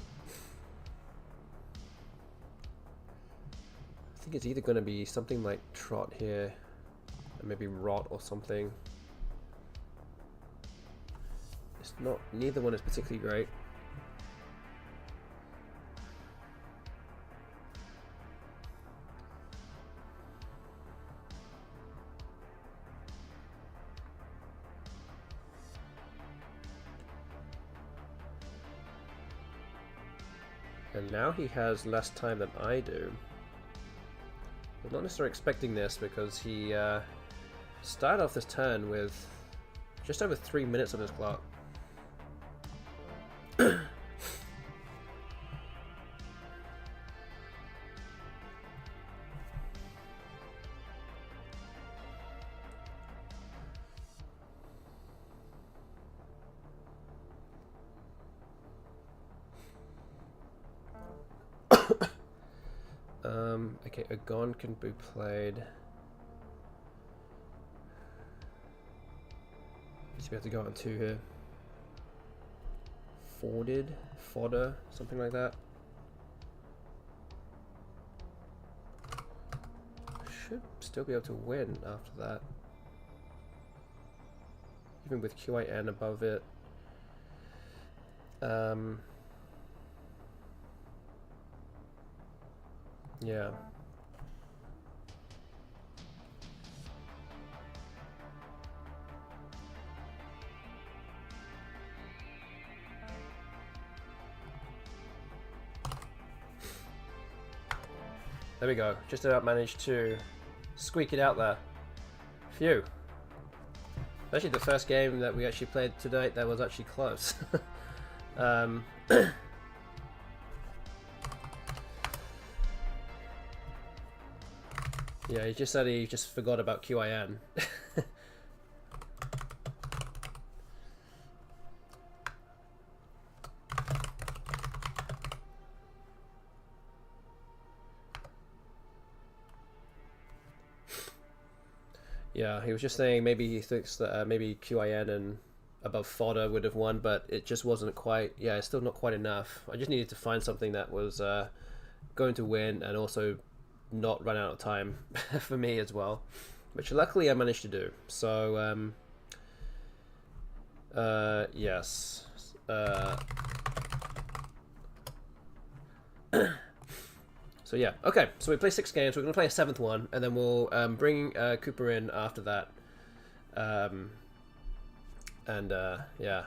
I think it's either going to be something like trot here, and maybe rot or something. It's not, neither one is particularly great. And now he has less time than I do. I'm not necessarily expecting this because he started off this turn with just over 3 minutes on his clock. Okay, a gone can be played. Guess we have to go on 2 here. Fodder, something like that. Should still be able to win after that. Even with QIN above it. Yeah. There we go. Just about managed to squeak it out there. Phew. Actually, the first game that we actually played tonight that was actually close. Yeah, he just said he just forgot about QIN. Yeah, he was just saying maybe he thinks that maybe QIN and above fodder would have won, but it just wasn't quite. Yeah, it's still not quite enough. I just needed to find something that was going to win and also not run out of time for me as well, which luckily I managed to do. So yes. So yeah, okay, so we play 6 games. We're going to play a 7th one, and then we'll bring Cooper in after that. And yeah,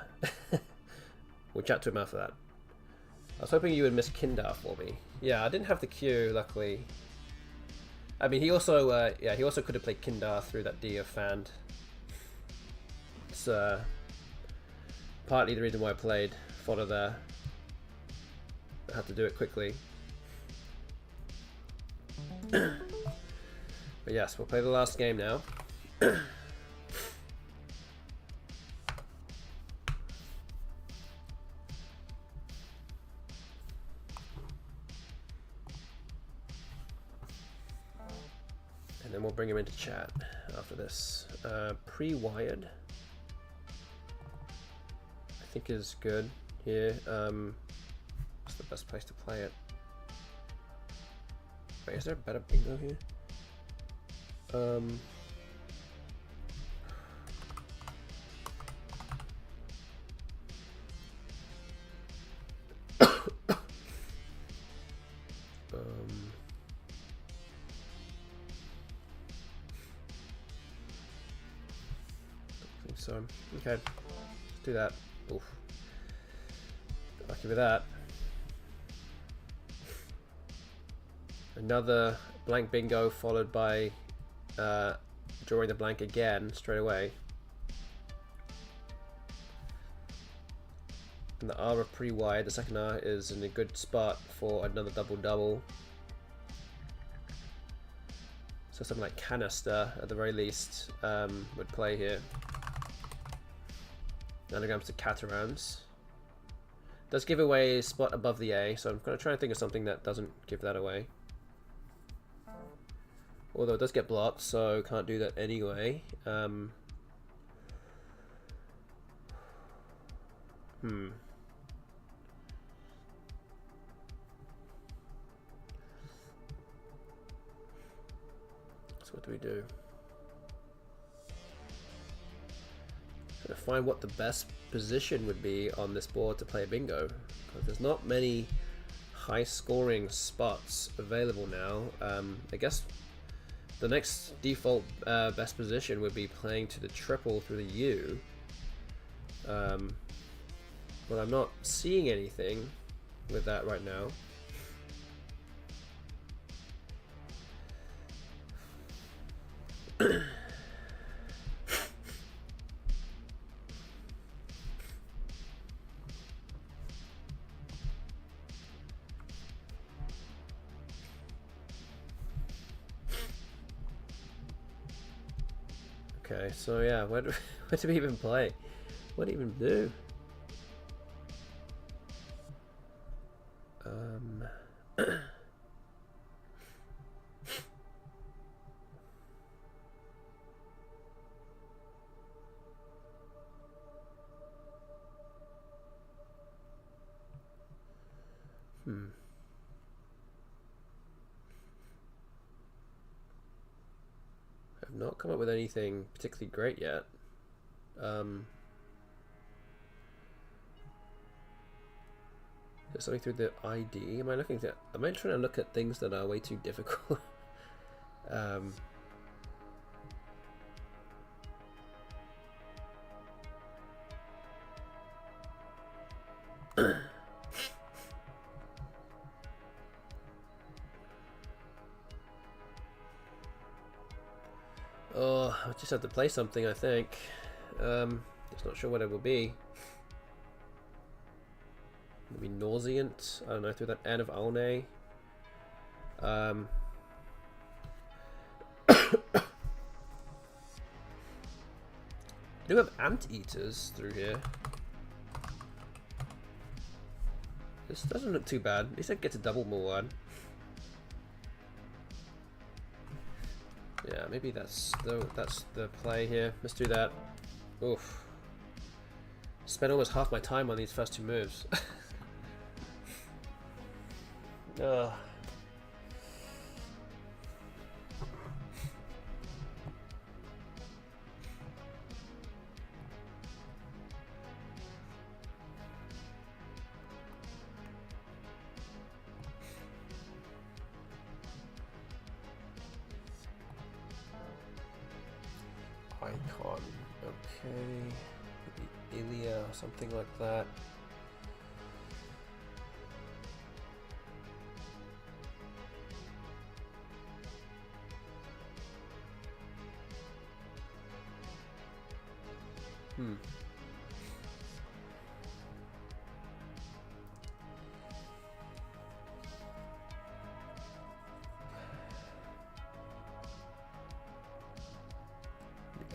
we'll chat to him after that. I was hoping you would miss Kindar for me. Yeah, I didn't have the queue, luckily. I mean, he also, yeah, he also could have played Kindar through that D of Fand. It's partly the reason why I played fodder there. I had to do it quickly. But yes, we'll play the last game now. And then we'll bring him into chat after this. Pre-wired, I think is good here. What's the best place to play it? Wait, is there a better bingo here? So, okay, let's do that. Oof. Lucky with that. Another blank bingo followed by drawing the blank again straight away. And the R of pre-wide, the second R is in a good spot for another double-double. So something like canister, at the very least, would play here. Anagrams to catarams. Does give away a spot above the A, so I'm going to try and think of something that doesn't give that away. Although it does get blocked, so can't do that anyway. So what do we do? To find what the best position would be on this board to play a bingo, because there's not many high scoring spots available now. I guess the next default best position would be playing to the triple through the U, but I'm not seeing anything with that right now. Okay, so yeah, where do we even play? What do we even do? I've not come up with anything particularly great yet. There's something through the ID. Am I trying to look at things that are way too difficult? Oh, I just have to play something, I think. Just not sure what it will be. Maybe nauseant. I don't know, through that N of Aune. I do have anteaters through here. This doesn't look too bad. At least I get to double more one. Yeah, maybe that's the play here. Let's do that. Oof. Spent almost half my time on these first two moves. Ugh. Icon. Okay. Maybe Ilya or something like that.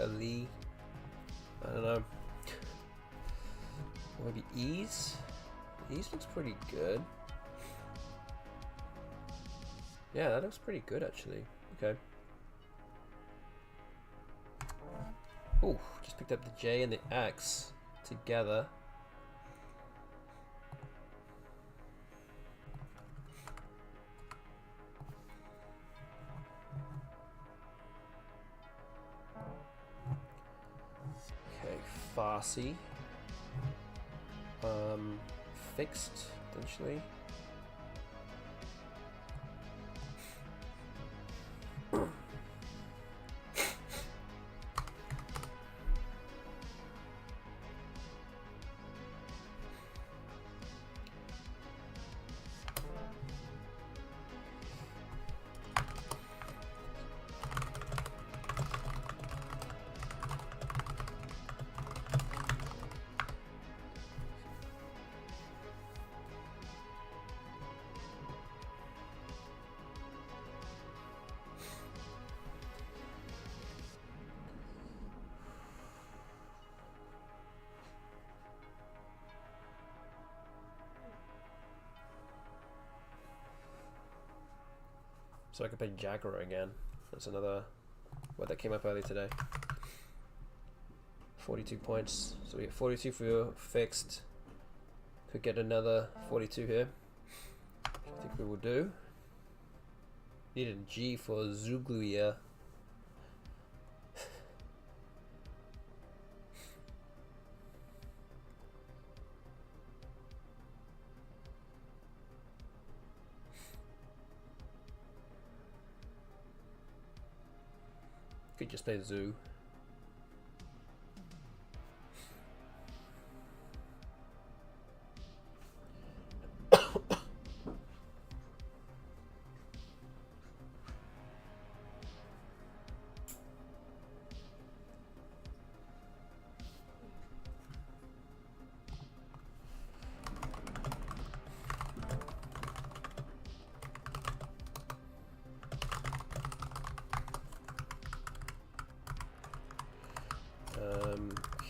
Ali, I don't know. Maybe Ease? Ease looks pretty good. Yeah, that looks pretty good actually. Okay. Ooh, just picked up the J and the X together. Okay, Farsi. Fixed, potentially. So I could play Jaguar again. That's another word that came up earlier today. 42 points. So we get 42 for fixed. Could get another 42 here, which I think we will do. Needed a G for Zugluia. Could just play Zoo.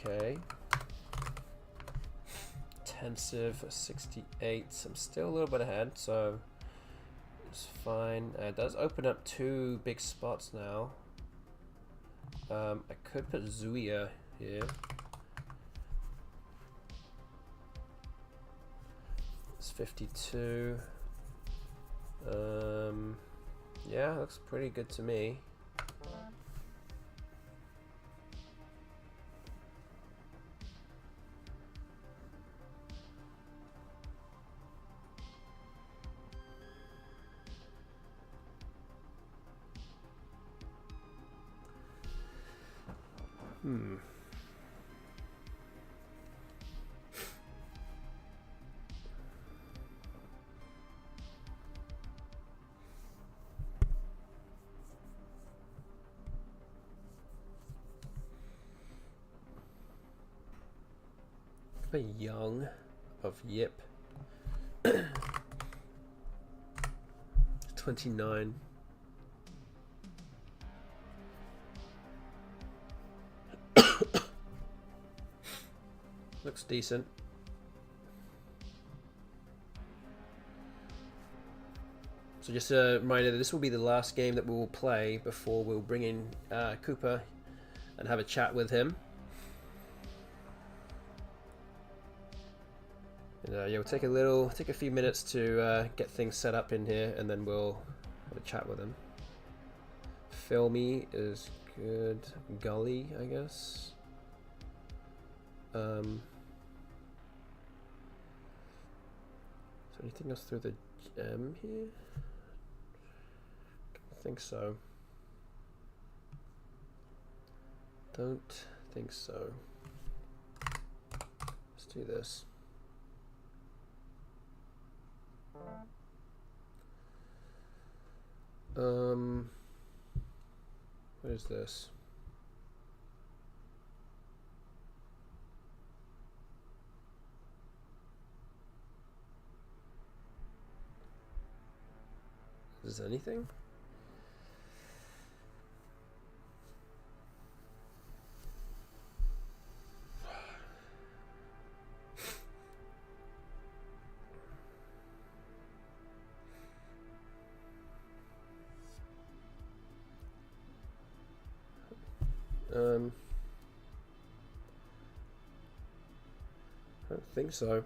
Okay. Intensive 68. I'm still a little bit ahead, so it's fine. It does open up 2 big spots now. I could put Zuia here. It's 52. Yeah, looks pretty good to me. Young of Yip. 29. Looks decent. So just a reminder that this will be the last game that we will play before we'll bring in Cooper and have a chat with him. And, yeah, we'll take a few minutes to get things set up in here, and then we'll have a chat with him. Filmy is good. Gully, I guess. So anything else through the gem here? I think so. Don't think so. do this. What is this? Is this anything? I don't think so.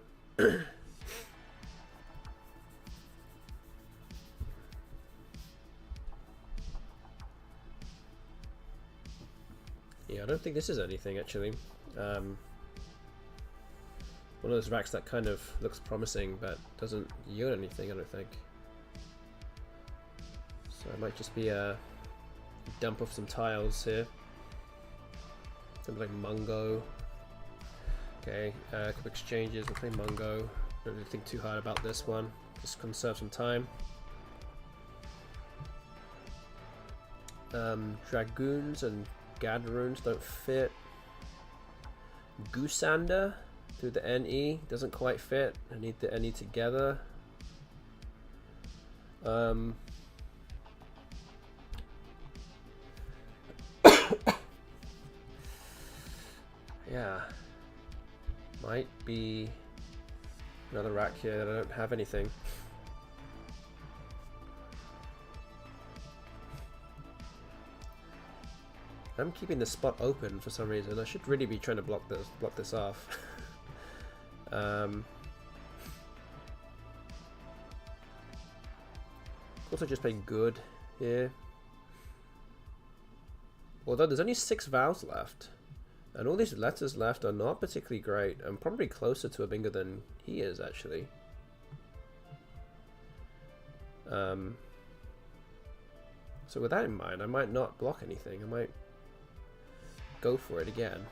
Yeah, I don't think this is anything actually. One of those racks that kind of looks promising but doesn't yield anything, I don't think. So it might just be a dump of some tiles here. Something like Mungo. Okay, quick exchanges, we'll play Mungo. Don't really think too hard about this one. Just conserve some time. Dragoons and Gadroons don't fit. Goosander through the NE doesn't quite fit. I need the NE together. Yeah, might be another rack here that I don't have anything. I'm keeping this spot open for some reason. I should really be trying to block this off. Also just play good here. Although there's only 6 vowels left. And all these letters left are not particularly great. I'm probably closer to a bingo than he is, actually. So with that in mind, I might not block anything. I might go for it again.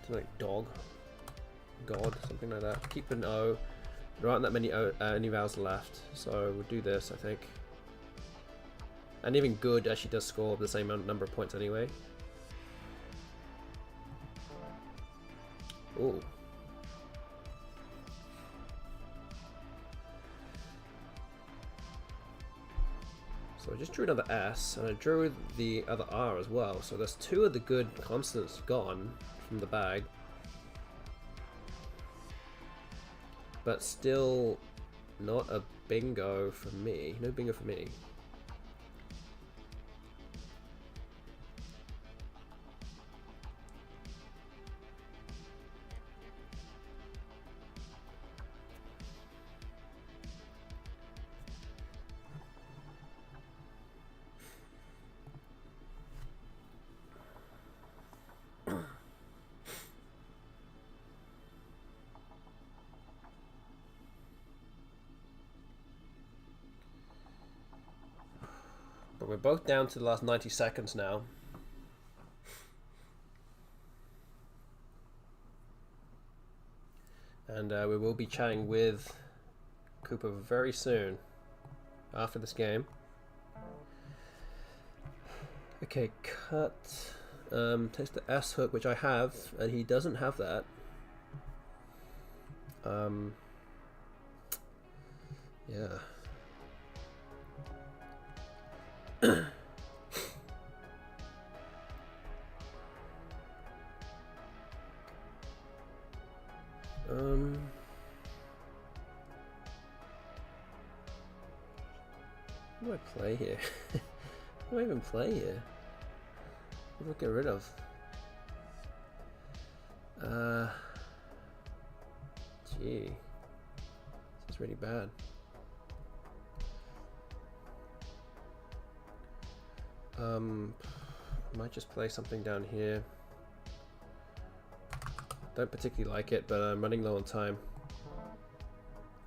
Something like dog, god, something like that. Keep an O. There aren't that many any vowels left, so we'll do this, I think. And even good actually does score the same number of points anyway. Ooh. So I just drew another S, and I drew the other R as well. So there's 2 of the good consonants gone from the bag. But still not a bingo for me. No bingo for me. But we're both down to the last 90 seconds now. And we will be chatting with Cooper very soon after this game. Okay, cut. Takes the S hook, which I have, and he doesn't have that. Yeah. What do I play here? What do I even play here? What do I get rid of? Gee. This is really bad. Might just play something down here. Don't particularly like it, but I'm running low on time.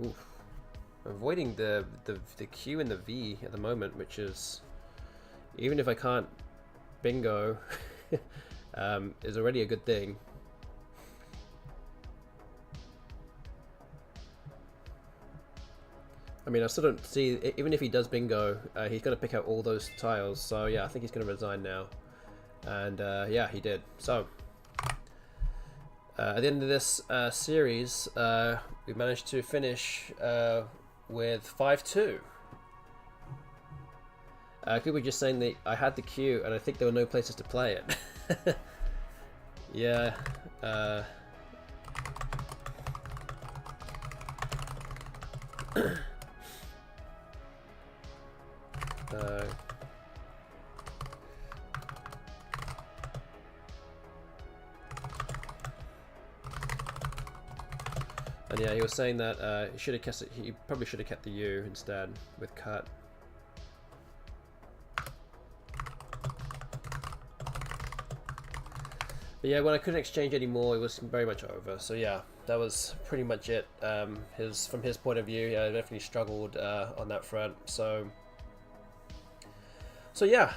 Oof. I'm avoiding the Q and the V at the moment, which is, even if I can't bingo is already a good thing. I mean, I still don't see, even if he does bingo, he's going to pick out all those tiles. So yeah, I think he's going to resign now. And yeah, he did. So at the end of this series, we managed to finish with 5-2. Cooper just saying that I had the queue and I think there were no places to play it. Yeah. And yeah, he was saying that he should have kept it. He probably should have kept the U instead with cut. But yeah, when I couldn't exchange anymore, it was very much over. So yeah, that was pretty much it. From his point of view, yeah, I definitely struggled on that front. So yeah,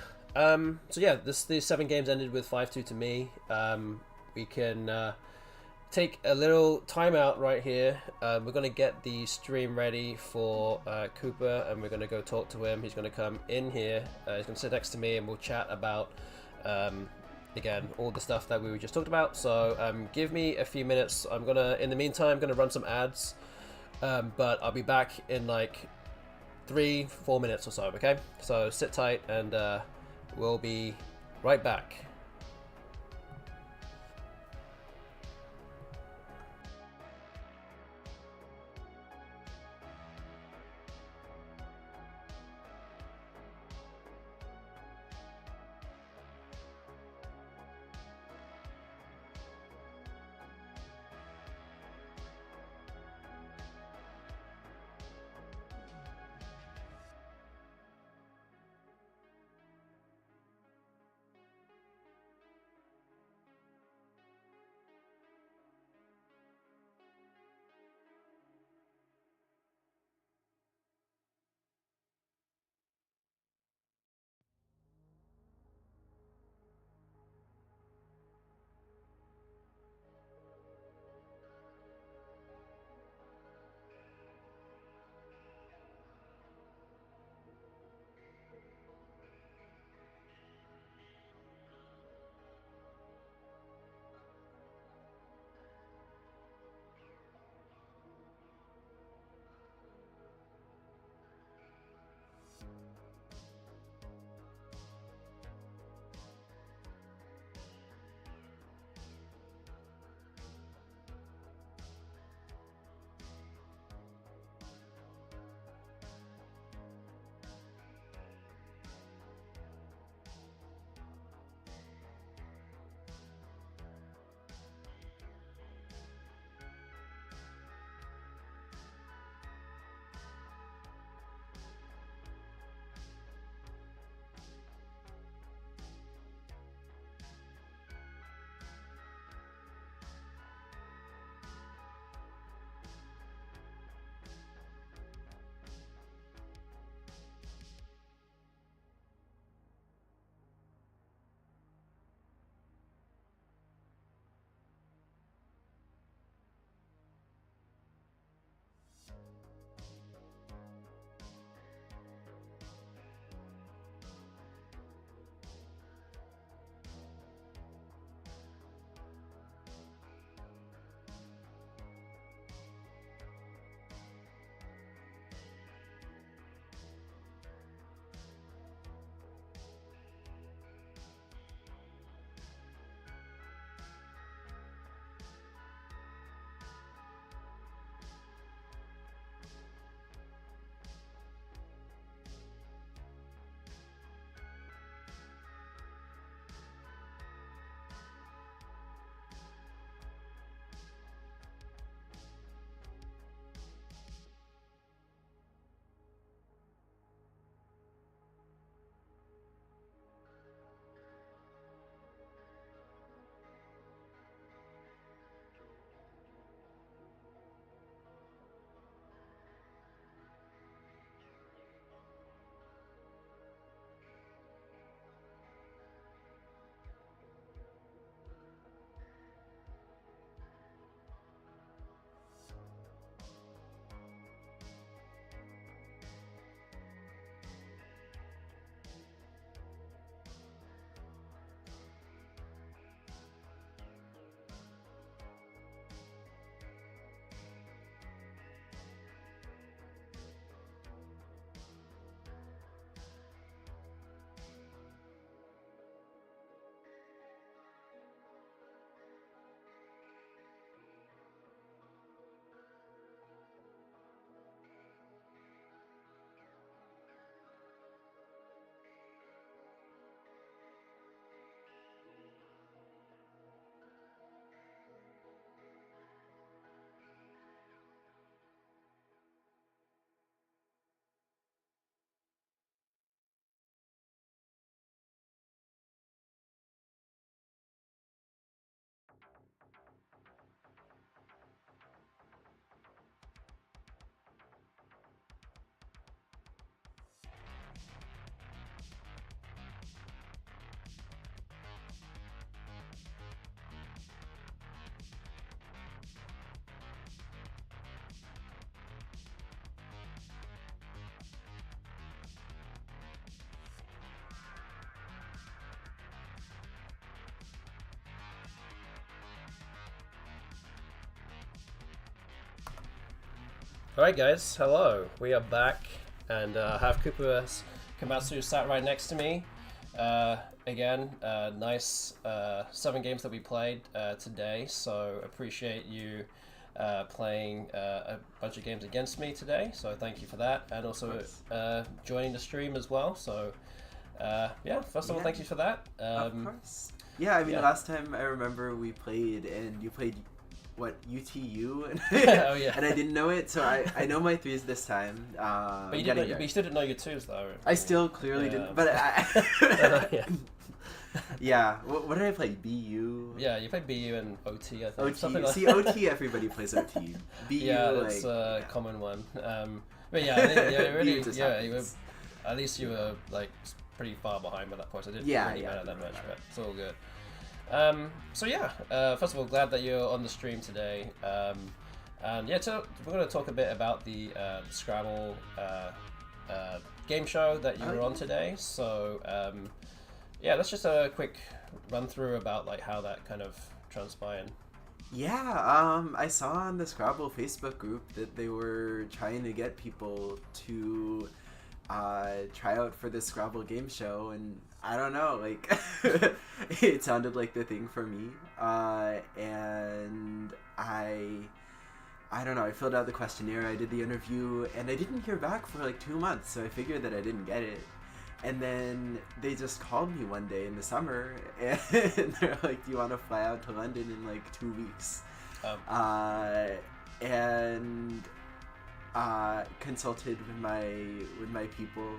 these 7 games ended with 5-2 to me. We can take a little timeout right here. We're going to get the stream ready for Cooper, and we're going to go talk to him. He's going to come in here. He's going to sit next to me, and we'll chat about, again, all the stuff that we just talked about. So give me a few minutes. In the meantime, I'm going to run some ads, but I'll be back in like 3-4 minutes or so, okay? So sit tight, and we'll be right back. Alright guys, hello. We are back and I have Cooper Komatsu sat right next to me. Again, nice 7 games that we played today, so appreciate you playing a bunch of games against me today, so thank you for that, and also joining the stream as well, so yeah, first of all, thank you for that. Of course. Yeah, I mean, last time I remember we played, and you played, what, UTU? And oh yeah. And I didn't know it, so I know my 3s this time. But you still didn't know your 2s though. I still clearly didn't, but yeah. Yeah, what did I play? BU? Yeah, you played BU and OT, I think. OT. Something like See, OT, everybody plays OT. BU, yeah, that's a common one. But yeah, I think, really, at least you were like pretty far behind by that point. So it didn't really matter that much, but it's all good. So yeah, first of all, glad that you're on the stream today. And yeah, we're going to talk a bit about the Scrabble game show that you were on today. So yeah, let's just a quick run through about like how that kind of transpired. Yeah, I saw on the Scrabble Facebook group that they were trying to get people to try out for the Scrabble game show, and I don't know, like it sounded like the thing for me, and I don't know, I filled out the questionnaire, I did the interview, and I didn't hear back for like 2 months, so I figured that I didn't get it. And then they just called me one day in the summer, and they're like, "Do you want to fly out to London in like 2 weeks?" And consulted with my people,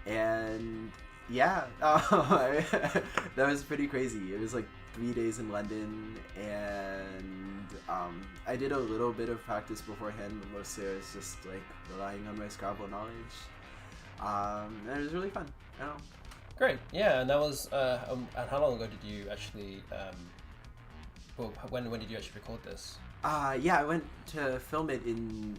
and yeah, that was pretty crazy. It was like 3 days in London, and I did a little bit of practice beforehand, but mostly I was just like relying on my Scrabble knowledge. And it was really fun. I don't know. Great, yeah, and that was. And how long ago did you actually? Well, when did you actually record this? Yeah, I went to film it in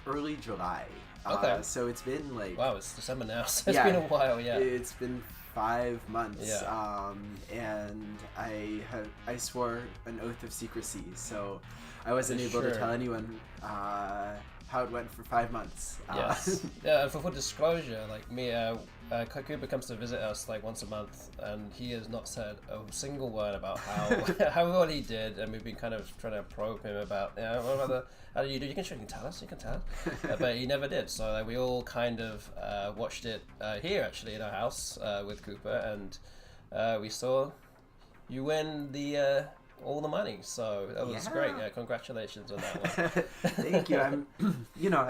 early July. Okay. So it's been like. Wow, it's December now, so it's been a while. Yeah. It's been 5 months. Yeah. And I swore an oath of secrecy, so I wasn't able to tell anyone how it went for 5 months. Yes. Yeah, and for full disclosure, like me, Cooper comes to visit us like once a month, and he has not said a single word about how well he did, and we've been kind of trying to probe him about, what about how do you do? You can tell us, but he never did. So we all kind of watched it here actually in our house with Cooper, and we saw you win the all the money, so that was great. Yeah, congratulations on that one. Thank you. I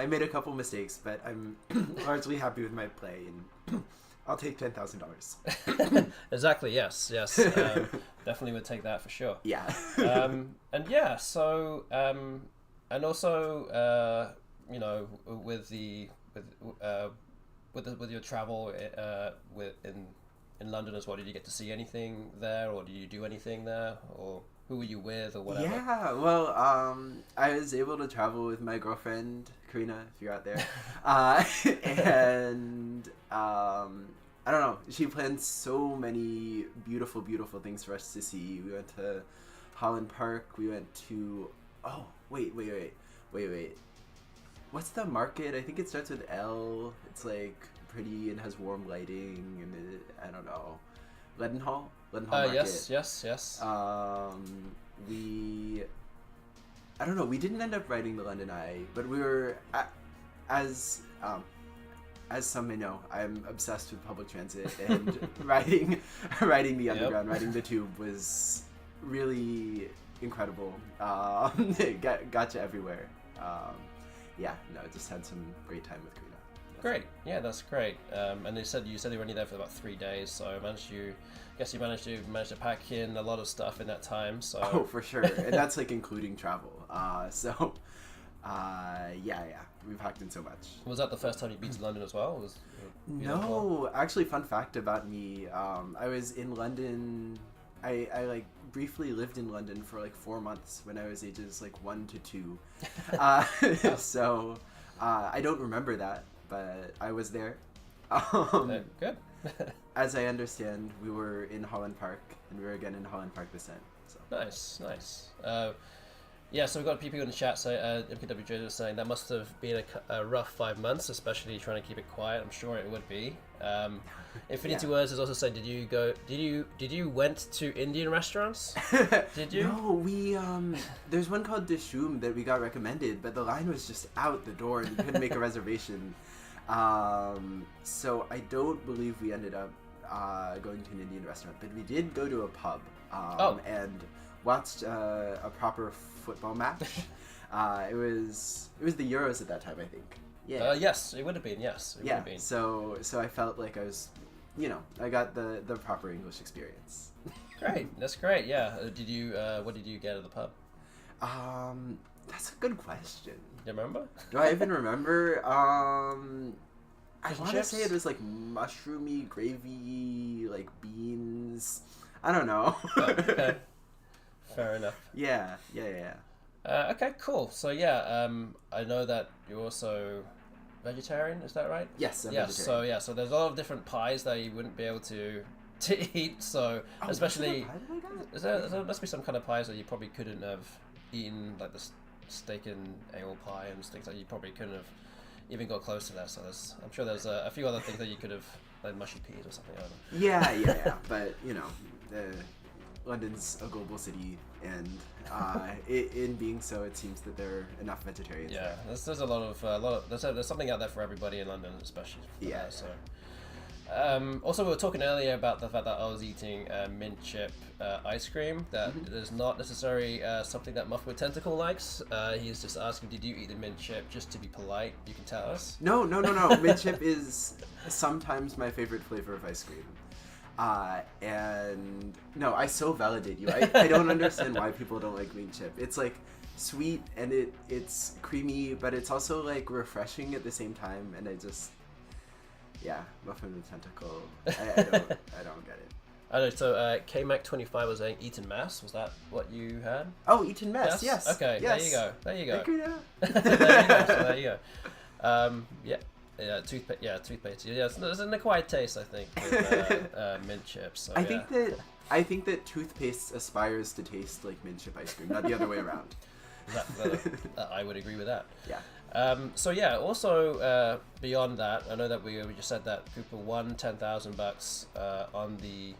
made a couple mistakes, but I'm largely happy with my play, and I'll take $10,000. Exactly. Yes. Definitely would take that for sure. Yeah. And yeah, so and also with your travel in London as well, did you get to see anything there, or did you do anything there, or who were you with, or whatever? Yeah, well, I was able to travel with my girlfriend, Karina, if you're out there. And I don't know, she planned so many beautiful, beautiful things for us to see. We went to Holland Park, we went to, wait. What's the market? I think it starts with L. It's like pretty and has warm lighting, and I don't know. Leadenhall Market. Yes. I don't know. We didn't end up riding the London Eye, but we were as some may know, I'm obsessed with public transit, and riding the underground, riding the tube was really incredible. It got you everywhere. Just had some great time with Karina. Great, yeah, that's great. And you said you were only there for about 3 days, so you managed to pack in a lot of stuff in that time. So for sure, and that's like including travel. We packed in so much. Was that the first time you'd been to London as well? No, actually, fun fact about me. I was in London. I like briefly lived in London for like 4 months when I was ages like 1 to 2. So I don't remember that, but I was there. Good. As I understand, we were in Holland Park, and we were again in Holland Park this time. So. Nice. Yeah, so we've got people in the chat say MKWJ is saying that must have been a rough 5 months, especially trying to keep it quiet. I'm sure it would be. Infinity Words has also said, did you went to Indian restaurants? Did you? No, we there's one called Dishoom that we got recommended, but the line was just out the door and we couldn't make a reservation. So I don't believe we ended up going to an Indian restaurant, but we did go to a pub and watched a proper football match. It was the Euros at that time, I think. Yeah. Yes, it would have been. Yes, it would have been. So I felt like I was, I got the proper English experience. Great, that's great. Yeah. Did you? What did you get at the pub? That's a good question. Do you remember? Do I even remember? I want to chips? say it was like mushroomy gravy, like beans. I don't know. Oh, okay. Fair enough. Yeah. Okay, cool. So I know that you're also vegetarian. Is that right? Yes, I'm yes. vegetarian. So there's a lot of different pies that you wouldn't be able to eat. So especially, there must be some kind of pies that you probably couldn't have eaten, like the steak and ale pie and things that you probably couldn't have even got close to that. So I'm sure there's a few other things that you could have, like mushy peas or something. I don't know. Yeah. But London's a global city, and in being so, it seems that there are enough vegetarians. Yeah, there. there's a lot of there's something out there for everybody in London, especially. So. Also, we were talking earlier about the fact that I was eating mint chip ice cream. That is not necessarily something that Muff with Tentacle likes. He's just asking, did you eat the mint chip just to be polite? You can tell us. No. Mint chip is sometimes my favorite flavor of ice cream. And no, I so validate you. I don't understand why people don't like mint chip. It's like sweet and it's creamy, but it's also like refreshing at the same time. And I just, muffin with tentacle. I don't get it. I know. So KMac25 was saying Eton Mass. Was that what you had? Oh, Eton Mass. Yes. Okay. Yes. There you go. Thank you. There you go. Yeah, toothpaste. Yeah, toothpaste. Yeah, there's an acquired taste, I think, with mint chips. So, I think that toothpaste aspires to taste like mint chip ice cream, not the other way around. I would agree with that. Yeah. Also, beyond that, I know that we just said that Cooper won $10,000 on the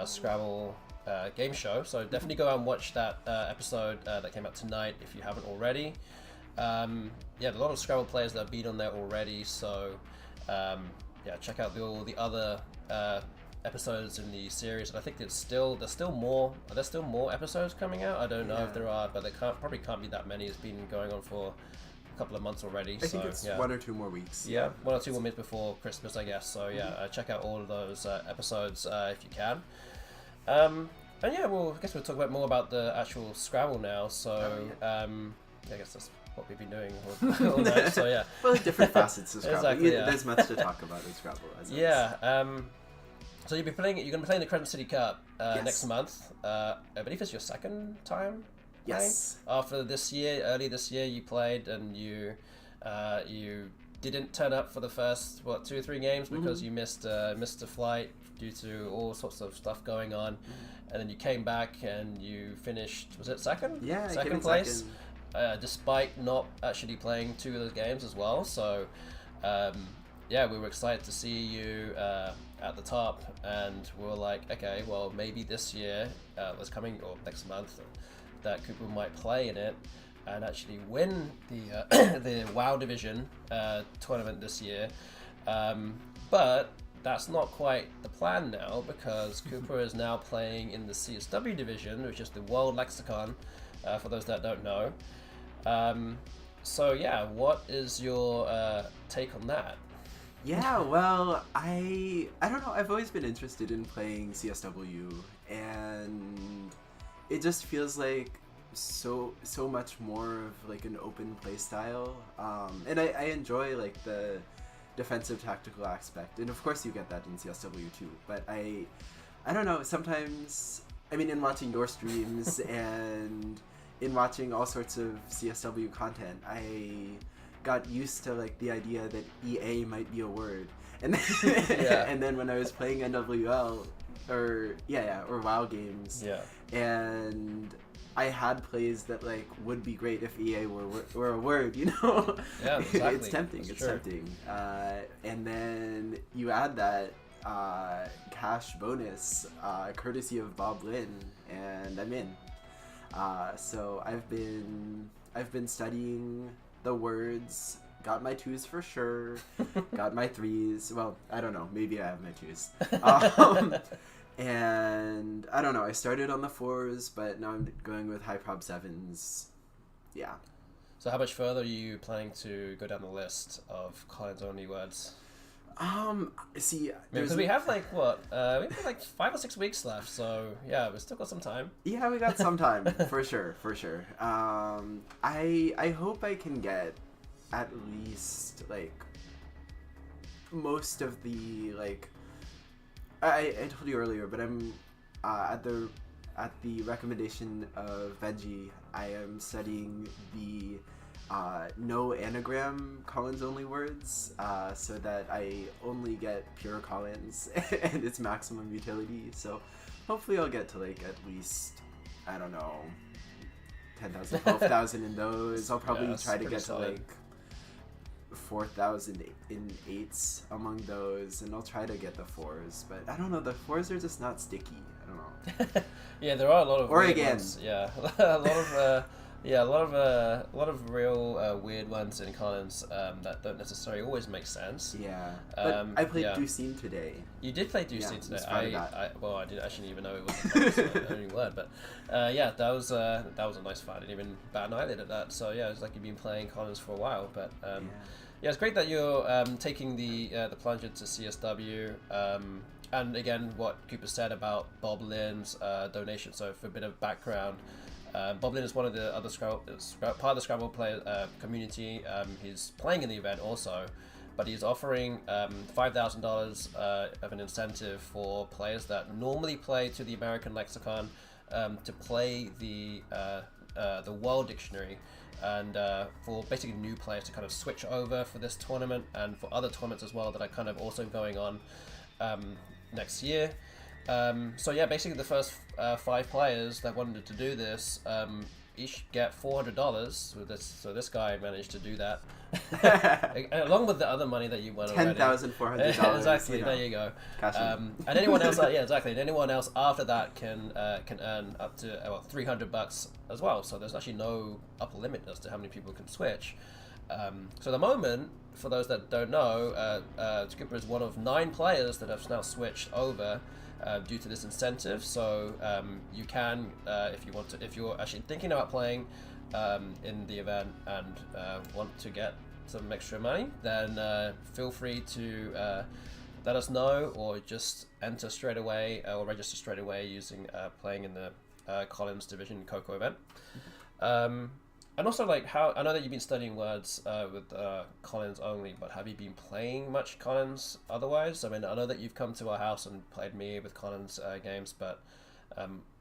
Scrabble game show. So definitely go out and watch that episode that came out tonight if you haven't already. There are a lot of Scrabble players that have been on there already, so check out all the other episodes in the series. And I think there's still more episodes coming out. I don't know if there are, but there probably can't be that many. It's been going on for a couple of months already. I think it's 1 or 2 more weeks. Yeah, 1 or 2 more weeks before Christmas, I guess. So check out all of those episodes if you can. I guess we'll talk more about the actual Scrabble now. So I guess that's what we've been doing all night. So well, like different facets of Scrabble. Exactly, There's much to talk about in Scrabble. So you're going to be playing the Crescent City Cup next month. I believe it's your second time. Yes. After early this year, you played and you didn't turn up for the first 2 or 3 games because you missed a flight due to all sorts of stuff going on, and then you came back and you finished. Was it second? Yeah, second place. Despite not actually playing 2 of those games as well. So, we were excited to see you at the top, and we were like, okay, well, maybe this year, or next month, that Cooper might play in it and actually win the the WoW division tournament this year. But that's not quite the plan now, because Cooper is now playing in the CSW division, which is the World Lexicon, for those that don't know. What is your take on that? Yeah, well, I don't know. I've always been interested in playing CSW, and it just feels like so much more of like an open play style. And I enjoy like the defensive tactical aspect, and of course you get that in CSW too. But I don't know. Sometimes, I mean, in watching your streams and in watching all sorts of CSW content, I got used to like the idea that EA might be a word, and then, and then when I was playing NWL or WoW games, and I had plays that like would be great if EA were a word, you know. Yeah, exactly. It's tempting. That's it's true. tempting. And then you add that cash bonus, courtesy of Bob Lynn, and I'm in. So I've been studying the words. Got my 2s for sure. Got my 3s. Well, I don't know. Maybe I have my 2s. And I don't know. I started on the 4s, but now I'm going with high prob 7s. Yeah. So how much further are you planning to go down the list of Collins only words? See, Because we have like what? We have like 5 or 6 weeks left, so yeah, we've still got some time. Yeah, we got some time for sure. I hope I can get at least like most of the like. I told you earlier, but I'm at the recommendation of Benji. I am studying the no anagram Collins only words, so that I only get pure Collins and its maximum utility. So hopefully I'll get to like at least, I don't know, 10,000, 12,000 in those. I'll probably try to get solid. to like 4,000 in 8s among those, and I'll try to get the 4s, but I don't know, the 4s are just not sticky. I don't know. Yeah, there are a lot of Or weird again. ones. Yeah, a lot of real weird ones in Collins that don't necessarily always make sense. Yeah, but I played yeah. Ducine today. You did play Ducine Yeah, today. was proud of that. I didn't actually even know it was the only word, but yeah, that was a nice fight. I didn't even bat an eyelid at that. So yeah, it's like you've been playing Collins for a while, but yeah, it's great that you're taking the plunge into CSW. And again, what Cooper said about Bob Lynn's donation. So for a bit of background, Bob Lynn is one of the other part of the Scrabble player community. He's playing in the event also, but he's offering $5,000 of an incentive for players that normally play to the American lexicon to play the World Dictionary. And for basically new players to kind of switch over for this tournament, and for other tournaments as well that are kind of also going on next year. So yeah, basically the first 5 players that wanted to do this each get $400. So this guy managed to do that, along with the other money that you won already. $10,400. Exactly. There you go. And anyone else, yeah, exactly. And anyone else after that can earn up to $300 as well. So there's actually no upper limit as to how many people can switch. So at the moment, for those that don't know, Cooper is one of 9 players that have now switched over due to this incentive. So you can, if you're actually thinking about playing in the event and want to get some extra money, then feel free to let us know, or just enter straight away or register straight away using playing in the Collins Division Coco event. And also, like, how I know that you've been studying words with Collins only, but have you been playing much Collins otherwise? I mean, I know that you've come to our house and played me with Collins games, but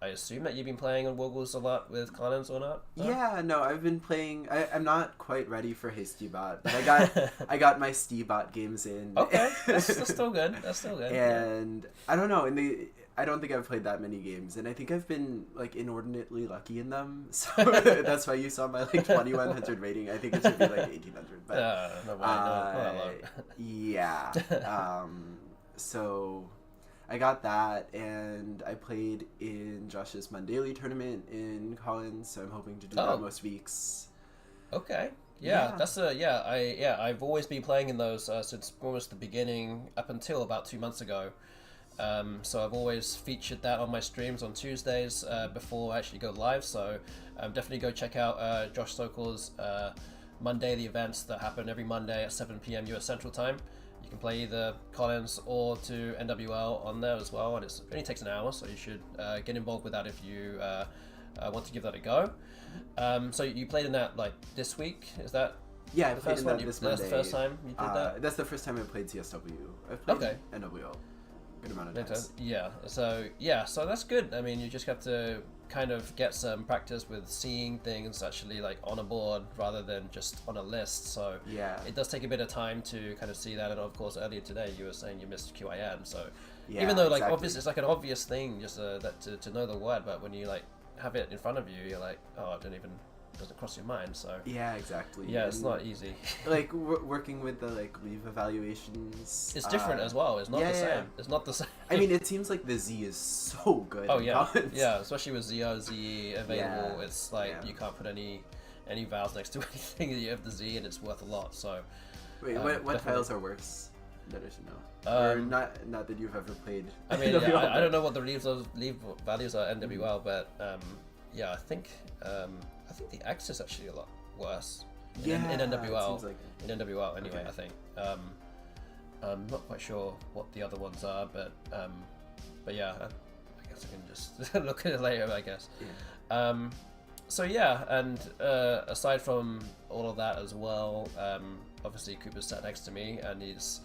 I assume that you've been playing on woogles a lot with Collins, or not? No? Yeah, no, I've been playing. I'm not quite ready for Hastybot, but I got my Stebot games in. Okay, that's still good. That's still good. And I don't know, I don't think I've played that many games, and I think I've been like inordinately lucky in them. So that's why you saw my like 2100 rating. I think it should be like 1800. But no way, not that low. yeah. So I got that, and I played in Josh's Mondaily tournament in Collins. So I'm hoping to do that most weeks. Okay. Yeah, I've always been playing in those since almost the beginning, up until about 2 months ago. So I've always featured that on my streams on Tuesdays before I actually go live. So definitely go check out Josh Sokol's Monday, the events that happen every Monday at 7 p.m. US Central Time. You can play either Collins or to NWL on there as well, and it only takes an hour, so you should get involved with that if you want to give that a go. So you played in that like this week? Is that? Yeah, I the played first in one? that this That's Monday. the first time you did that? That's the first time I played CSW. I've played NWL a good amount of times. Yeah, so that's good. I mean, you just have to kind of get some practice with seeing things actually like on a board rather than just on a list. So yeah, it does take a bit of time to kind of see that. And of course, earlier today you were saying you missed QIM. So yeah, even though like exactly. obvious, it's like an obvious thing just that to know the word, but when you like have it in front of you, you're like, oh, it doesn't cross your mind. So yeah, exactly. yeah, it's not easy. Like working with the like leave evaluations, It's different as well. It's not the same. It's not the same. I mean, it seems like the Z is so good. Oh yeah, yeah, especially with ZO, ZE available. Yeah. It's like you can't put any vowels next to anything. You have the Z, and it's worth a lot. So wait, what tiles are worse? That I should know. Or not that you've ever played. I mean, yeah, I don't know what the leave values are NWL, but yeah, I think the X is actually a lot worse. In NWL, like in NWL anyway. Okay. I think. I'm not quite sure what the other ones are, but yeah, I guess I can just look at it later. I guess. Yeah. So yeah, and aside from all of that as well, obviously Cooper's sat next to me, and he's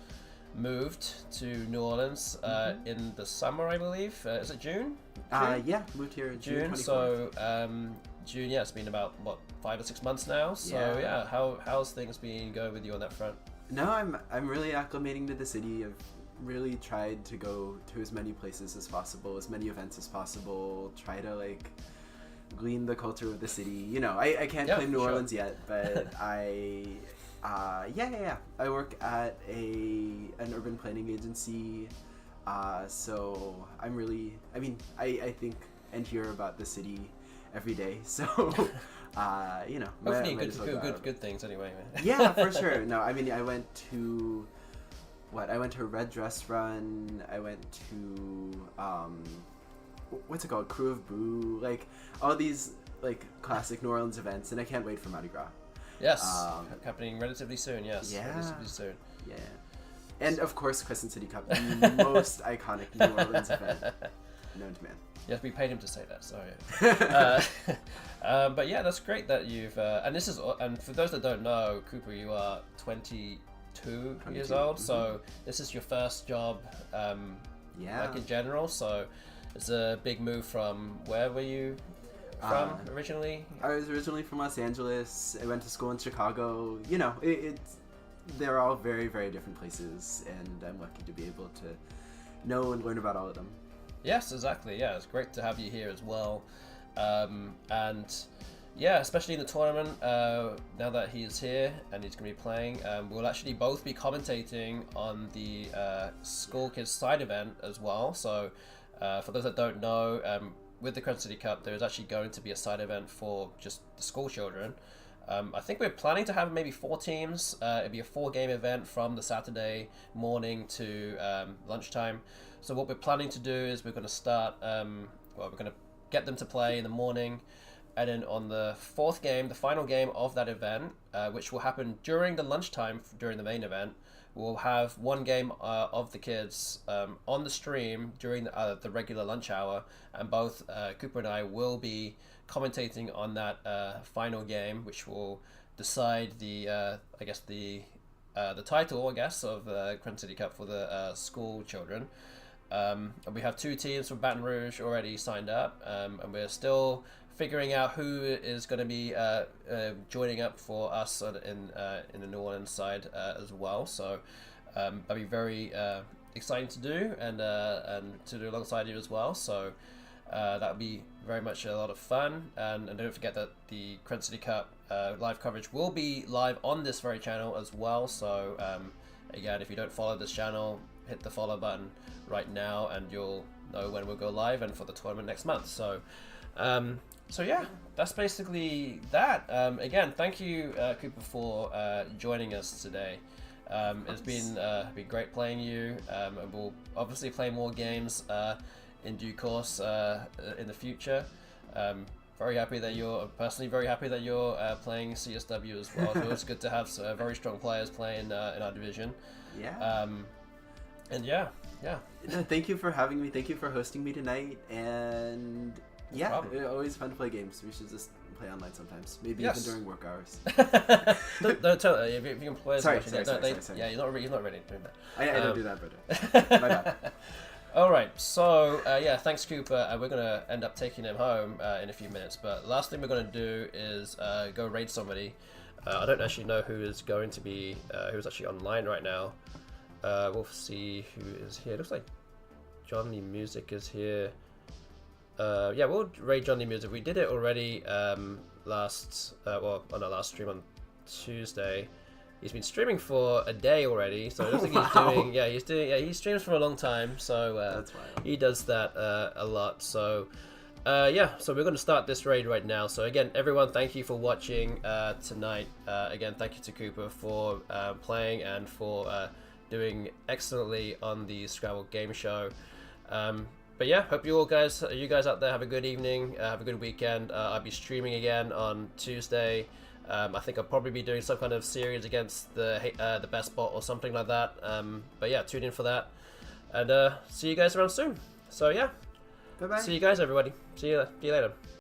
moved to New Orleans in the summer, I believe. Is it June? Yeah, moved here in June 24th. So June, yeah, it's been about what 5 or 6 months now. So yeah, how's things been going with you on that front? No, I'm really acclimating to the city. I've really tried to go to as many places as possible, as many events as possible. Try to like glean the culture of the city. You know, I can't claim New Orleans yet, but I work at an urban planning agency. So I'm really, I mean, I think and hear about the city every day. So, you know, hopefully good things anyway. Yeah, for sure. No, I mean, I went to Red Dress Run. I went to what's it called? Crew of Boo. Like all these like classic New Orleans events, and I can't wait for Mardi Gras. Yes, happening relatively soon. Yes, relatively soon. Yeah, and of course, Crescent City Cup, the most iconic New Orleans event known to man. Yes, we paid him to say that. Sorry. But yeah, that's great that you've. And for those that don't know, Cooper, you are 22 years old. Mm-hmm. So this is your first job. Like in general. So it's a big move from where were you from originally? I was originally from Los Angeles. I went to school in Chicago. You know, they're all very, very different places, and I'm lucky to be able to know and learn about all of them. Yes, exactly. Yeah, it's great to have you here as well. And yeah, especially in the tournament, now that he is here and he's going to be playing, we'll actually both be commentating on the School Kids side event as well. So for those that don't know, with the Crescent City Cup, there's actually going to be a side event for just the school children. I think we're planning to have maybe 4 teams. It'll be a 4-game event from the Saturday morning to lunchtime. So what we're planning to do is we're going to start, we're going to get them to play in the morning, and then on the 4th game, the final game of that event, which will happen during the lunchtime during the main event, we'll have 1 game of the kids on the stream during the regular lunch hour, and both Cooper and I will be commentating on that final game, which will decide the title, I guess, of the Crescent City Cup for the school children. And we have 2 teams from Baton Rouge already signed up, and we're still figuring out who is going to be joining up for us in the New Orleans side as well. So that'll be very exciting to do, and to do alongside you as well. So that'll be very much a lot of fun. And don't forget that the Crescent City Cup live coverage will be live on this very channel as well. So again, if you don't follow this channel, hit the follow button right now, and you'll know when we'll go live and for the tournament next month. So yeah, that's basically that. Again, thank you, Cooper, for joining us today. It's been great playing you, and we'll obviously play more games in due course in the future. Very happy that you're playing CSW as well. So it's good to have very strong players playing in our division. Yeah. And yeah. Thank you for having me. Thank you for hosting me tonight. And yeah, it's always fun to play games. We should just play online sometimes. Maybe even during work hours. Don't tell if you can play. Sorry. Yeah, he's not ready to do that. I don't do that, but my bad. All right, so yeah, thanks, Cooper. We're gonna end up taking him home in a few minutes. But last thing we're gonna do is go raid somebody. I don't actually know who is going to be who's actually online right now. We'll see who is here. Looks like Johnny Music is here. yeah, we'll raid Johnny Music. We did it already last stream on Tuesday. He's been streaming for a day already, so I don't think he's doing. Yeah, he streams for a long time, so That's wild. he does that a lot. So yeah, so we're going to start this raid right now. So again, everyone, thank you for watching tonight. Again, thank you to Cooper for playing and for doing excellently on the Scrabble game show. But yeah, hope you guys out there have a good evening, have a good weekend. I'll be streaming again on Tuesday. I think I'll probably be doing some kind of series against the best bot or something like that. But yeah, tune in for that, and see you guys around soon. So yeah, Bye bye. see you guys, everybody. See you later.